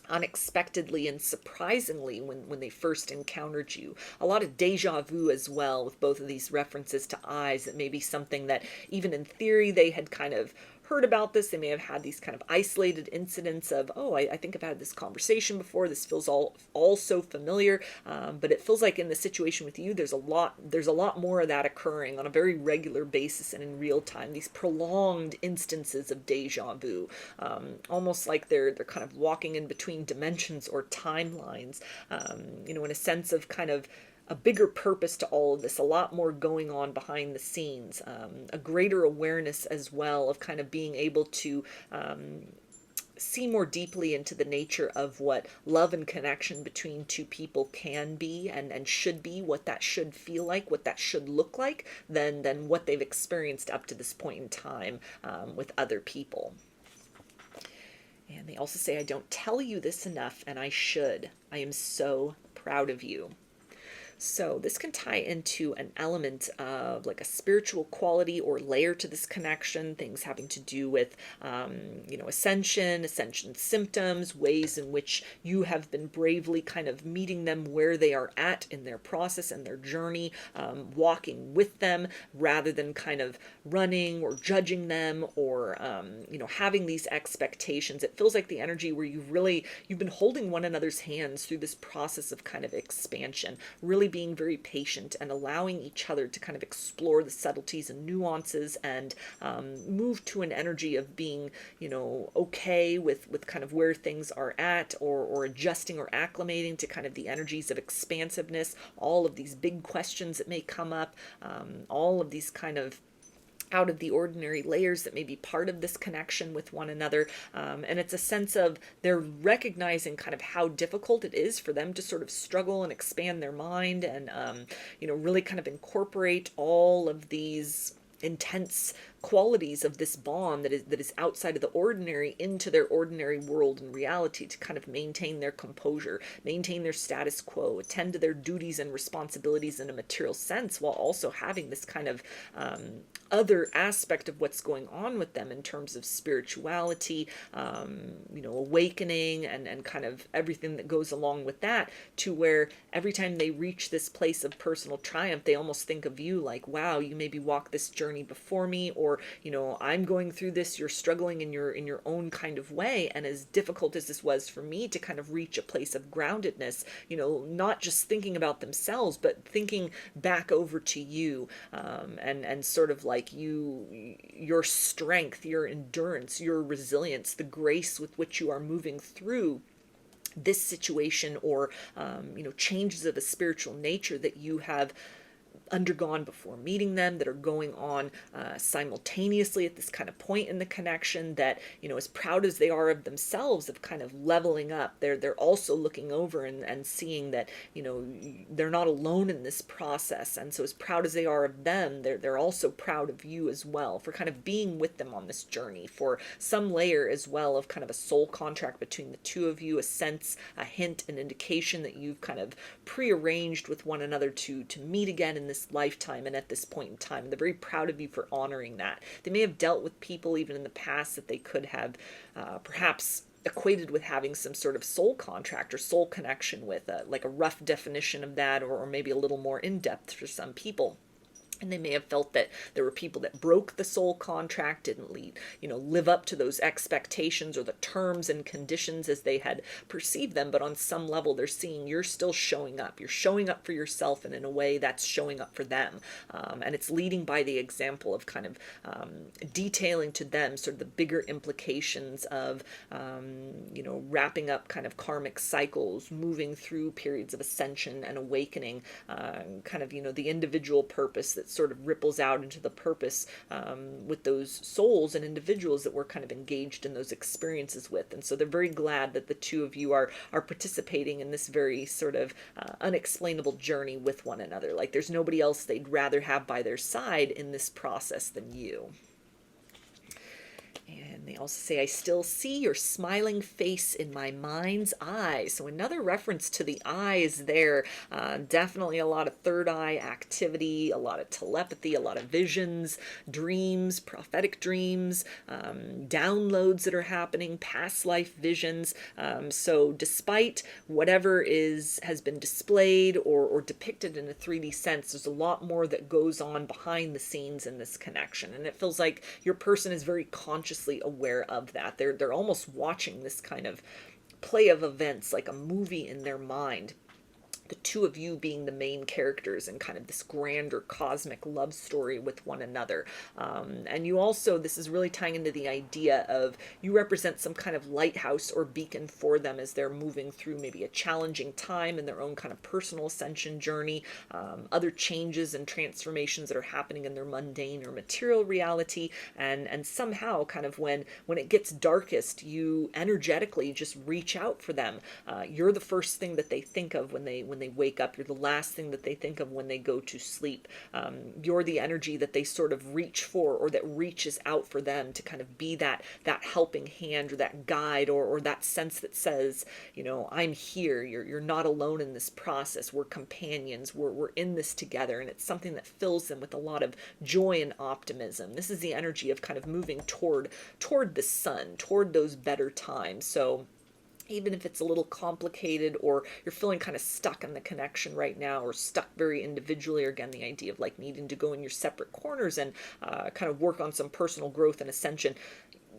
unexpectedly and surprisingly when they first encountered you. A lot of deja vu as well with both of these references to eyes. That may be something that even in theory they had kind of heard about this. They may have had these kind of isolated incidents of, oh, I think I've had this conversation before. This feels all so familiar. But it feels like in the situation with you, there's a lot more of that occurring on a very regular basis and in real time. These prolonged instances of deja vu, almost like they're kind of walking in between dimensions or timelines. In a sense of kind of a bigger purpose to all of this, a lot more going on behind the scenes, a greater awareness as well of kind of being able to see more deeply into the nature of what love and connection between two people can be and should be, what that should feel like, what that should look like, than what they've experienced up to this point in time with other people. And they also say, I don't tell you this enough, and I should. I am so proud of you. So this can tie into an element of like a spiritual quality or layer to this connection, things having to do with, ascension symptoms, ways in which you have been bravely kind of meeting them where they are at in their process and their journey, walking with them rather than kind of running or judging them or, having these expectations. It feels like the energy where you've been holding one another's hands through this process of kind of expansion, really being very patient and allowing each other to kind of explore the subtleties and nuances and move to an energy of being, okay with kind of where things are at, or adjusting or acclimating to kind of the energies of expansiveness, all of these big questions that may come up, all of these kind of out of the ordinary layers that may be part of this connection with one another. And it's a sense of they're recognizing kind of how difficult it is for them to sort of struggle and expand their mind and, really kind of incorporate all of these intense qualities of this bond that is outside of the ordinary into their ordinary world and reality, to kind of maintain their composure, maintain their status quo, attend to their duties and responsibilities in a material sense, while also having this kind of other aspect of what's going on with them in terms of spirituality, awakening and kind of everything that goes along with that, to where every time they reach this place of personal triumph, they almost think of you like, wow, you maybe walked this journey before me, or I'm going through this, you're struggling in your own kind of way. And as difficult as this was for me to kind of reach a place of groundedness, not just thinking about themselves, but thinking back over to you, and sort of like your strength, your endurance, your resilience, the grace with which you are moving through this situation, or changes of a spiritual nature that you have undergone before meeting them, that are going on simultaneously at this kind of point in the connection, that as proud as they are of themselves of kind of leveling up, they're also looking over and seeing that they're not alone in this process. And so as proud as they are of them, they're also proud of you as well for kind of being with them on this journey, for some layer as well of kind of a soul contract between the two of you, a sense, a hint, an indication that you've kind of prearranged with one another to meet again in this lifetime and at this point in time. They're very proud of you for honoring that. They may have dealt with people even in the past that they could have perhaps equated with having some sort of soul contract or soul connection with, like a rough definition of that, or maybe a little more in depth for some people. And they may have felt that there were people that broke the soul contract, didn't live up to those expectations or the terms and conditions as they had perceived them. But on some level, they're seeing you're still showing up. You're showing up for yourself, and in a way that's showing up for them. And it's leading by the example of kind of detailing to them sort of the bigger implications of, wrapping up kind of karmic cycles, moving through periods of ascension and awakening, kind of, the individual purpose that sort of ripples out into the purpose with those souls and individuals that we're kind of engaged in those experiences with. And so they're very glad that the two of you are participating in this very sort of unexplainable journey with one another. Like there's nobody else they'd rather have by their side in this process than you. And they also say, I still see your smiling face in my mind's eye. So another reference to the eyes there. Definitely a lot of third eye activity, a lot of telepathy, a lot of visions, dreams, prophetic dreams, downloads that are happening, past life visions. So despite whatever has been displayed or depicted in a 3D sense, there's a lot more that goes on behind the scenes in this connection. And it feels like your person is very consciously aware of that. They're almost watching this kind of play of events like a movie in their mind. the two of you being the main characters in kind of this grander cosmic love story with one another. And you also, this is really tying into the idea of you represent some kind of lighthouse or beacon for them as they're moving through maybe a challenging time in their own kind of personal ascension journey, other changes and transformations that are happening in their mundane or material reality. And somehow kind of when it gets darkest, you energetically just reach out for them. You're the first thing that they think of when they wake up. You're the last thing that they think of when they go to sleep. You're the energy that they sort of reach for, or that reaches out for them to kind of be that helping hand, or that guide, or that sense that says, you know, I'm here. You're not alone in this process. We're companions. We're in this together. And it's something that fills them with a lot of joy and optimism. This is the energy of kind of moving toward the sun, toward those better times. So even if it's a little complicated, or you're feeling kind of stuck in the connection right now, or stuck very individually, or again, the idea of like needing to go in your separate corners and kind of work on some personal growth and ascension,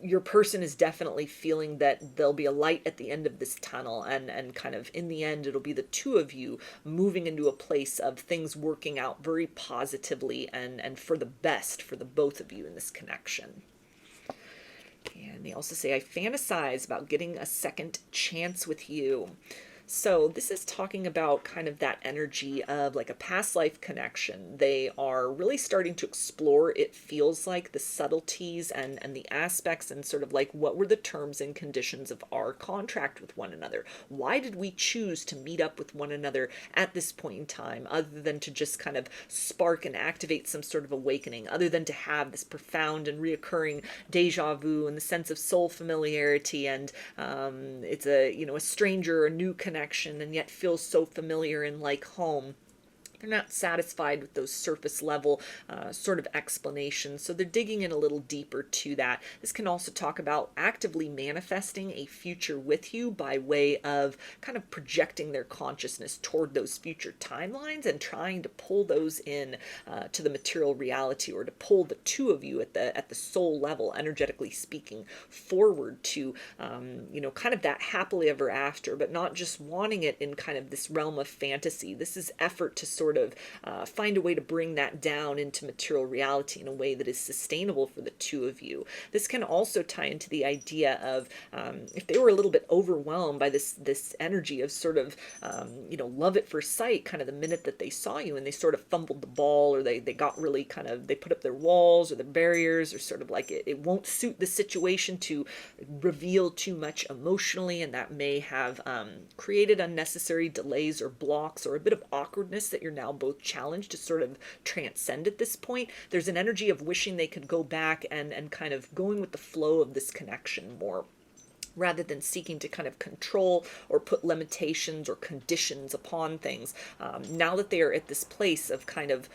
your person is definitely feeling that there'll be a light at the end of this tunnel, and kind of in the end, it'll be the two of you moving into a place of things working out very positively and for the best for the both of you in this connection. And they also say, I fantasize about getting a second chance with you. So this is talking about kind of that energy of like a past life connection. They are really starting to explore, it feels like, the subtleties and the aspects, and sort of like, what were the terms and conditions of our contract with one another? Why did we choose to meet up with one another at this point in time, other than to just kind of spark and activate some sort of awakening, other than to have this profound and reoccurring deja vu and the sense of soul familiarity, and it's a, you know, a stranger, a new connection, and yet feels so familiar and like home. They're not satisfied with those surface level sort of explanations, so they're digging in a little deeper to that. This can also talk about actively manifesting a future with you by way of kind of projecting their consciousness toward those future timelines and trying to pull those in to the material reality, or to pull the two of you at the soul level, energetically speaking, forward to you know, kind of that happily ever after, but not just wanting it in kind of this realm of fantasy. This is effort to sort of find a way to bring that down into material reality in a way that is sustainable for the two of you. This can also tie into the idea of if they were a little bit overwhelmed by this energy of sort of you know, love at first sight, kind of the minute that they saw you, and they sort of fumbled the ball, or they got really kind of, they put up their walls or the barriers, or sort of like it won't suit the situation to reveal too much emotionally, and that may have created unnecessary delays or blocks, or a bit of awkwardness that you're now both challenged to sort of transcend at this point. There's an energy of wishing they could go back and kind of going with the flow of this connection more, rather than seeking to kind of control or put limitations or conditions upon things. Now that they are at this place of kind of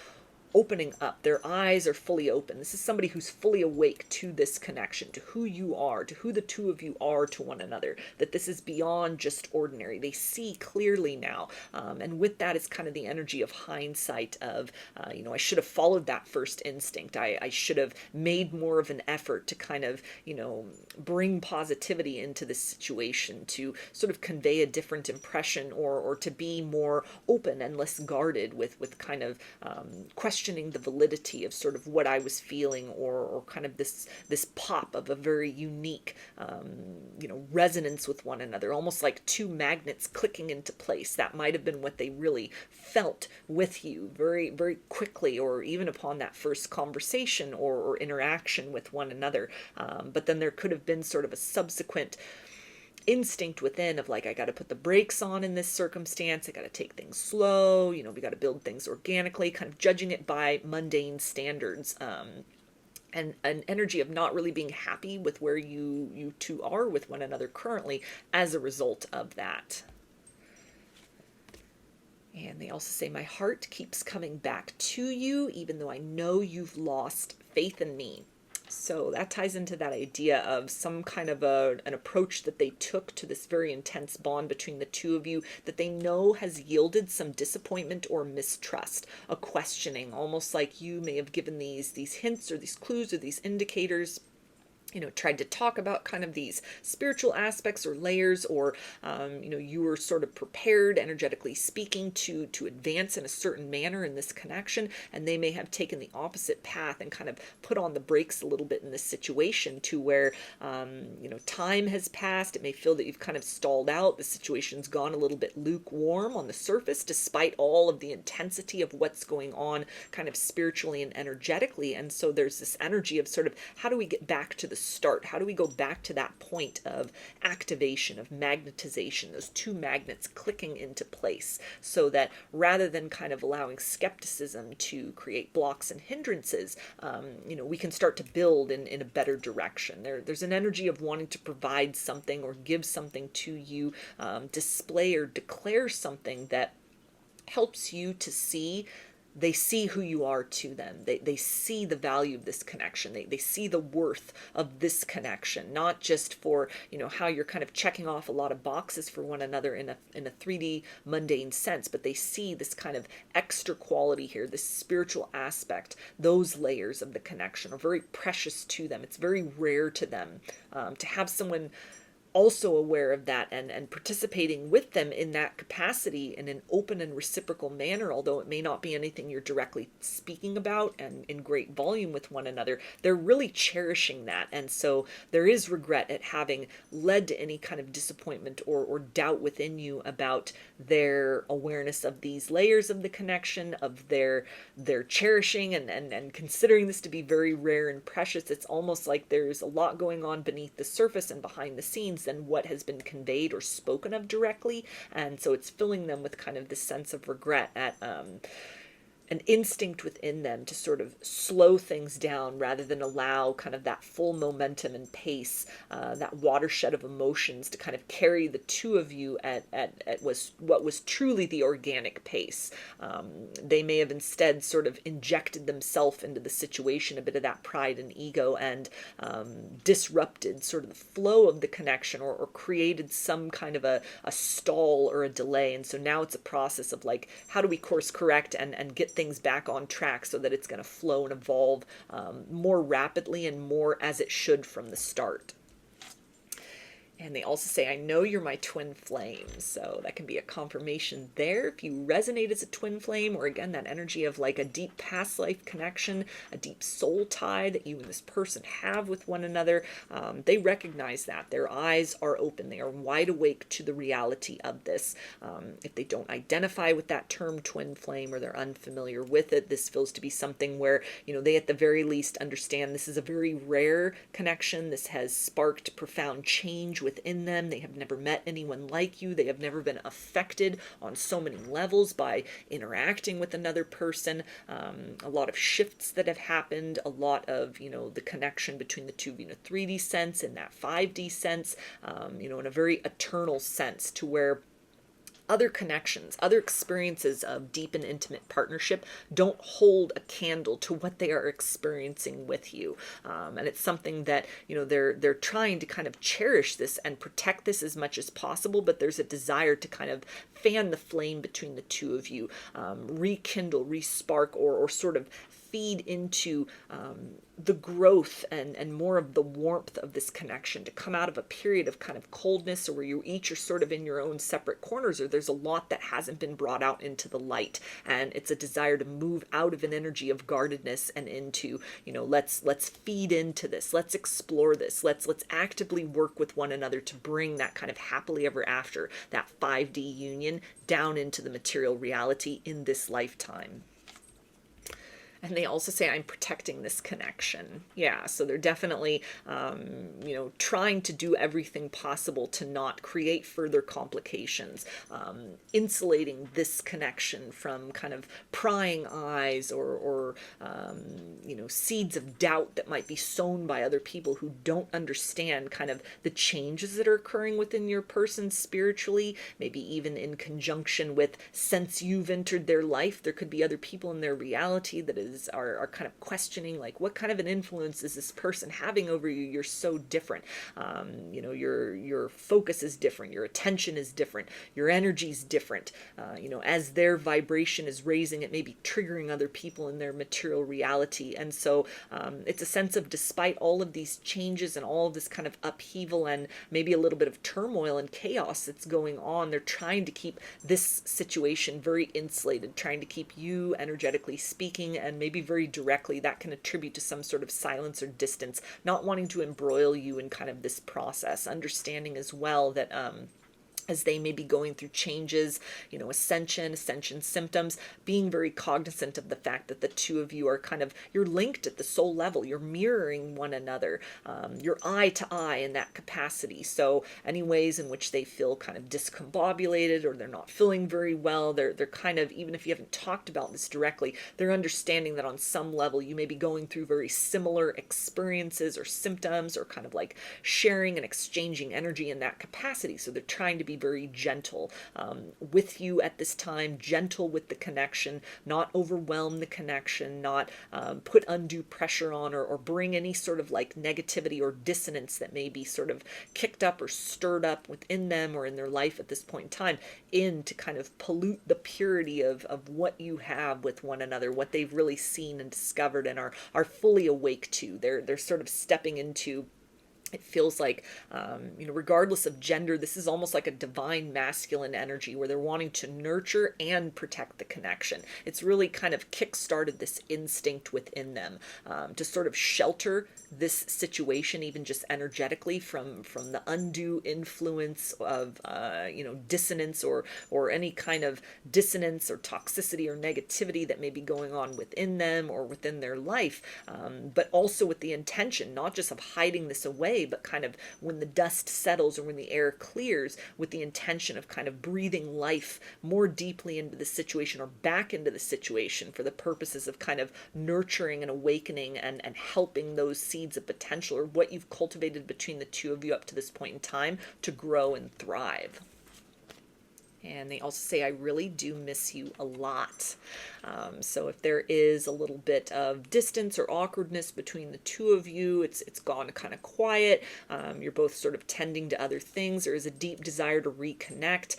opening up, their eyes are fully open. This is somebody who's fully awake to this connection, to who you are, to who the two of you are to one another, that this is beyond just ordinary. They see clearly now. And with that is kind of the energy of hindsight of, you know, I should have followed that first instinct. I should have made more of an effort to kind of, you know, bring positivity into this situation, to sort of convey a different impression, or to be more open and less guarded with kind of questioning the validity of sort of what I was feeling, or kind of this pop of a very unique, you know, resonance with one another, almost like two magnets clicking into place. That might have been what they really felt with you very, very quickly, or even upon that first conversation or interaction with one another. But then there could have been sort of a subsequent instinct within of like, I got to put the brakes on in this circumstance. I got to take things slow. You know, we got to build things organically, kind of judging it by mundane standards. And an energy of not really being happy with where you two are with one another currently as a result of that. And they also say, my heart keeps coming back to you, even though I know you've lost faith in me. So that ties into that idea of some kind of an approach that they took to this very intense bond between the two of you that they know has yielded some disappointment or mistrust, a questioning, almost like you may have given these hints or these clues or these indicators tried to talk about kind of these spiritual aspects or layers, or, you were sort of prepared, energetically speaking, to advance in a certain manner in this connection, and they may have taken the opposite path and kind of put on the brakes a little bit in this situation to where, time has passed. It may feel that you've kind of stalled out. The situation's gone a little bit lukewarm on the surface, despite all of the intensity of what's going on kind of spiritually and energetically. And so there's this energy of sort of, how do we get back to the start? How do we go back to that point of activation, of magnetization, those two magnets clicking into place, so that rather than kind of allowing skepticism to create blocks and hindrances, we can start to build in a better direction. There's an energy of wanting to provide something or give something to you, display or declare something that helps you to see. They see who you are to them. They see the value of this connection. They see the worth of this connection, not just for, how you're kind of checking off a lot of boxes for one another in a 3D mundane sense, but they see this kind of extra quality here, this spiritual aspect. Those layers of the connection are very precious to them. It's very rare to them to have someone also aware of that and participating with them in that capacity in an open and reciprocal manner, although it may not be anything you're directly speaking about and in great volume with one another. They're really cherishing that. And so there is regret at having led to any kind of disappointment or doubt within you about their awareness of these layers of the connection, of their cherishing and considering this to be very rare and precious. It's almost like there's a lot going on beneath the surface and behind the scenes than what has been conveyed or spoken of directly. And so it's filling them with kind of this sense of regret at an instinct within them to sort of slow things down rather than allow kind of that full momentum and pace, that watershed of emotions to kind of carry the two of you at what was truly the organic pace. They may have instead sort of injected themselves into the situation, a bit of that pride and ego, and disrupted sort of the flow of the connection, or created some kind of a stall or a delay. And so now it's a process of like, how do we course correct and get things back on track so that it's going to flow and evolve more rapidly and more as it should from the start. And they also say, I know you're my twin flame. So that can be a confirmation there. If you resonate as a twin flame, or again, that energy of like a deep past life connection, a deep soul tie that you and this person have with one another, they recognize that. Their eyes are open. They are wide awake to the reality of this. If they don't identify with that term twin flame, or they're unfamiliar with it, this feels to be something where, they at the very least understand this is a very rare connection. This has sparked profound change within them. They have never met anyone like you. They have never been affected on so many levels by interacting with another person. A lot of shifts that have happened, a lot of, the connection between the two in a 3D sense and that 5D sense, in a very eternal sense, to where other connections, other experiences of deep and intimate partnership don't hold a candle to what they are experiencing with you. And it's something that, they're trying to kind of cherish this and protect this as much as possible, but there's a desire to kind of fan the flame between the two of you, rekindle, respark, or sort of feed into the growth and more of the warmth of this connection, to come out of a period of kind of coldness, or where you each are sort of in your own separate corners, or there's a lot that hasn't been brought out into the light. And it's a desire to move out of an energy of guardedness and into, let's feed into this, let's explore this, let's actively work with one another to bring that kind of happily ever after, that 5D union down into the material reality in this lifetime. And they also say, I'm protecting this connection. Yeah, so they're definitely, trying to do everything possible to not create further complications, insulating this connection from kind of prying eyes or seeds of doubt that might be sown by other people who don't understand kind of the changes that are occurring within your person spiritually, maybe even in conjunction with, since you've entered their life, there could be other people in their reality that is are kind of questioning, like, what kind of an influence is this person having over you? You're so different. You know, your focus is different. Your attention is different. Your energy is different. You know, as their vibration is raising, it may be triggering other people in their material reality. And so it's a sense of, despite all of these changes and all of this kind of upheaval and maybe a little bit of turmoil and chaos that's going on, they're trying to keep this situation very insulated, trying to keep you, energetically speaking, and maybe very directly, that can attribute to some sort of silence or distance, not wanting to embroil you in kind of this process, understanding as well that as they may be going through changes, you know, ascension symptoms, being very cognizant of the fact that the two of you are kind of, you're linked at the soul level, you're mirroring one another, you're eye to eye in that capacity. So any ways in which they feel kind of discombobulated, or they're not feeling very well, they're kind of, even if you haven't talked about this directly, they're understanding that on some level you may be going through very similar experiences or symptoms, or kind of like sharing and exchanging energy in that capacity. So they're trying to be very gentle with you at this time, gentle with the connection, not overwhelm the connection, not put undue pressure on, or bring any sort of like negativity or dissonance that may be sort of kicked up or stirred up within them or in their life at this point in time, in to kind of pollute the purity of what you have with one another, what they've really seen and discovered and are fully awake to. They're sort of stepping into, it feels like, you know, regardless of gender, this is almost like a divine masculine energy where they're wanting to nurture and protect the connection. It's really kind of kick-started this instinct within them to sort of shelter this situation, even just energetically, from the undue influence of, you know, dissonance or any kind of dissonance or toxicity or negativity that may be going on within them or within their life, but also with the intention, not just of hiding this away, but kind of when the dust settles or when the air clears, with the intention of kind of breathing life more deeply into the situation or back into the situation for the purposes of kind of nurturing and awakening and helping those seeds of potential, or what you've cultivated between the two of you up to this point in time, to grow and thrive. And they also say, I really do miss you a lot. So if there is a little bit of distance or awkwardness between the two of you, it's gone kind of quiet. You're both sort of tending to other things. There is a deep desire to reconnect.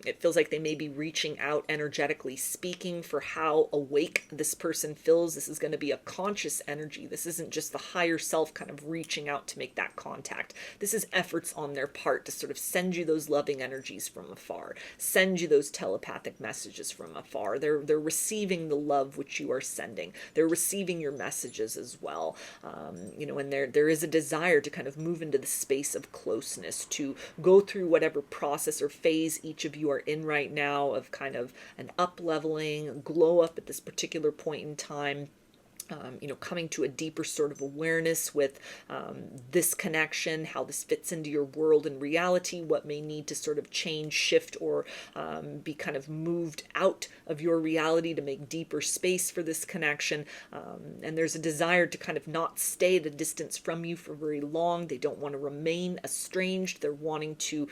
It feels like they may be reaching out, energetically speaking, for how awake this person feels. This is going to be a conscious energy. This isn't just the higher self kind of reaching out to make that contact. This is efforts on their part to sort of send you those loving energies from afar, send you those telepathic messages from afar. They're receiving the love which you are sending. They're receiving your messages as well. You know, and there is a desire to kind of move into the space of closeness, to go through whatever process or phase each of you are in right now, of kind of an up-leveling, glow up at this particular point in time. You know, coming to a deeper sort of awareness with this connection, how this fits into your world and reality, what may need to sort of change, shift, or be kind of moved out of your reality to make deeper space for this connection. And there's a desire to kind of not stay at a distance from you for very long. They don't want to remain estranged. They're wanting to,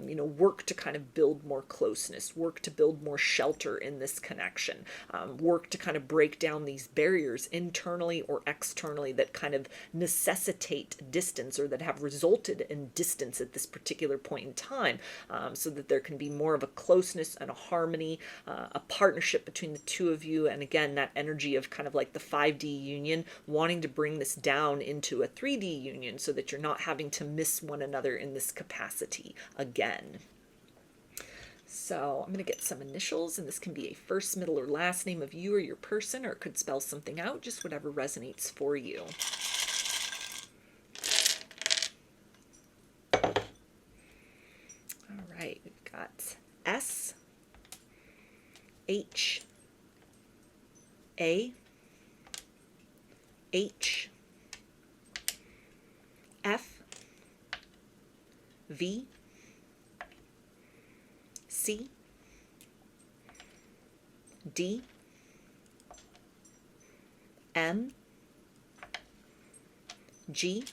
you know, work to kind of build more closeness, work to build more shelter in this connection, work to kind of break down these barriers internally or externally that kind of necessitate distance, or that have resulted in distance at this particular point in time, so that there can be more of a closeness and a harmony, a partnership between the two of you. And again, that energy of kind of like the 5D union, wanting to bring this down into a 3D union so that you're not having to miss one another in this capacity again. So I'm going to get some initials, and this can be a first, middle, or last name of you or your person, or it could spell something out, just whatever resonates for you. All right, we've got S, H, A, H, F, V, C, D, M, G,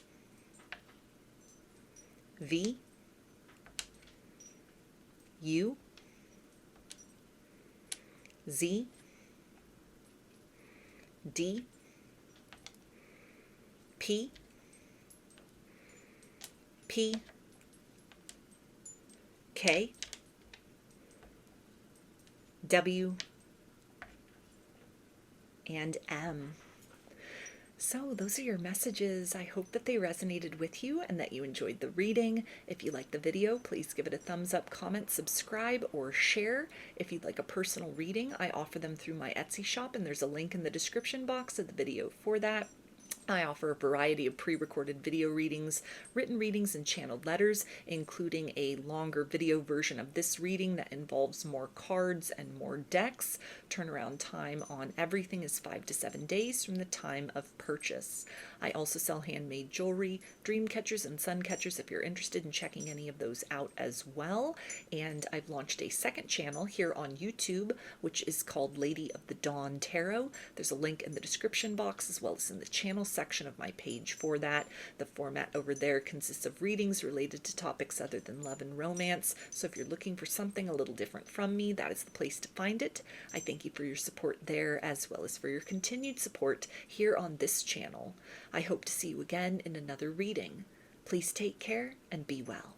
V, U, Z, D, P, P, K, W, and M. So those are your messages. I hope that they resonated with you and that you enjoyed the reading. If you liked the video, please give it a thumbs up, comment, subscribe, or share. If you'd like a personal reading, I offer them through my Etsy shop, and there's a link in the description box of the video for that. I offer a variety of pre-recorded video readings, written readings, and channeled letters, including a longer video version of this reading that involves more cards and more decks. Turnaround time on everything is 5 to 7 days from the time of purchase. I also sell handmade jewelry, dream catchers, and sun catchers if you're interested in checking any of those out as well. And I've launched a second channel here on YouTube, which is called Lady of the Dawn Tarot. There's a link in the description box as well as in the channel section of my page for that. The format over there consists of readings related to topics other than love and romance. So if you're looking for something a little different from me, that is the place to find it. I thank you for your support there as well as for your continued support here on this channel. I hope to see you again in another reading. Please take care and be well.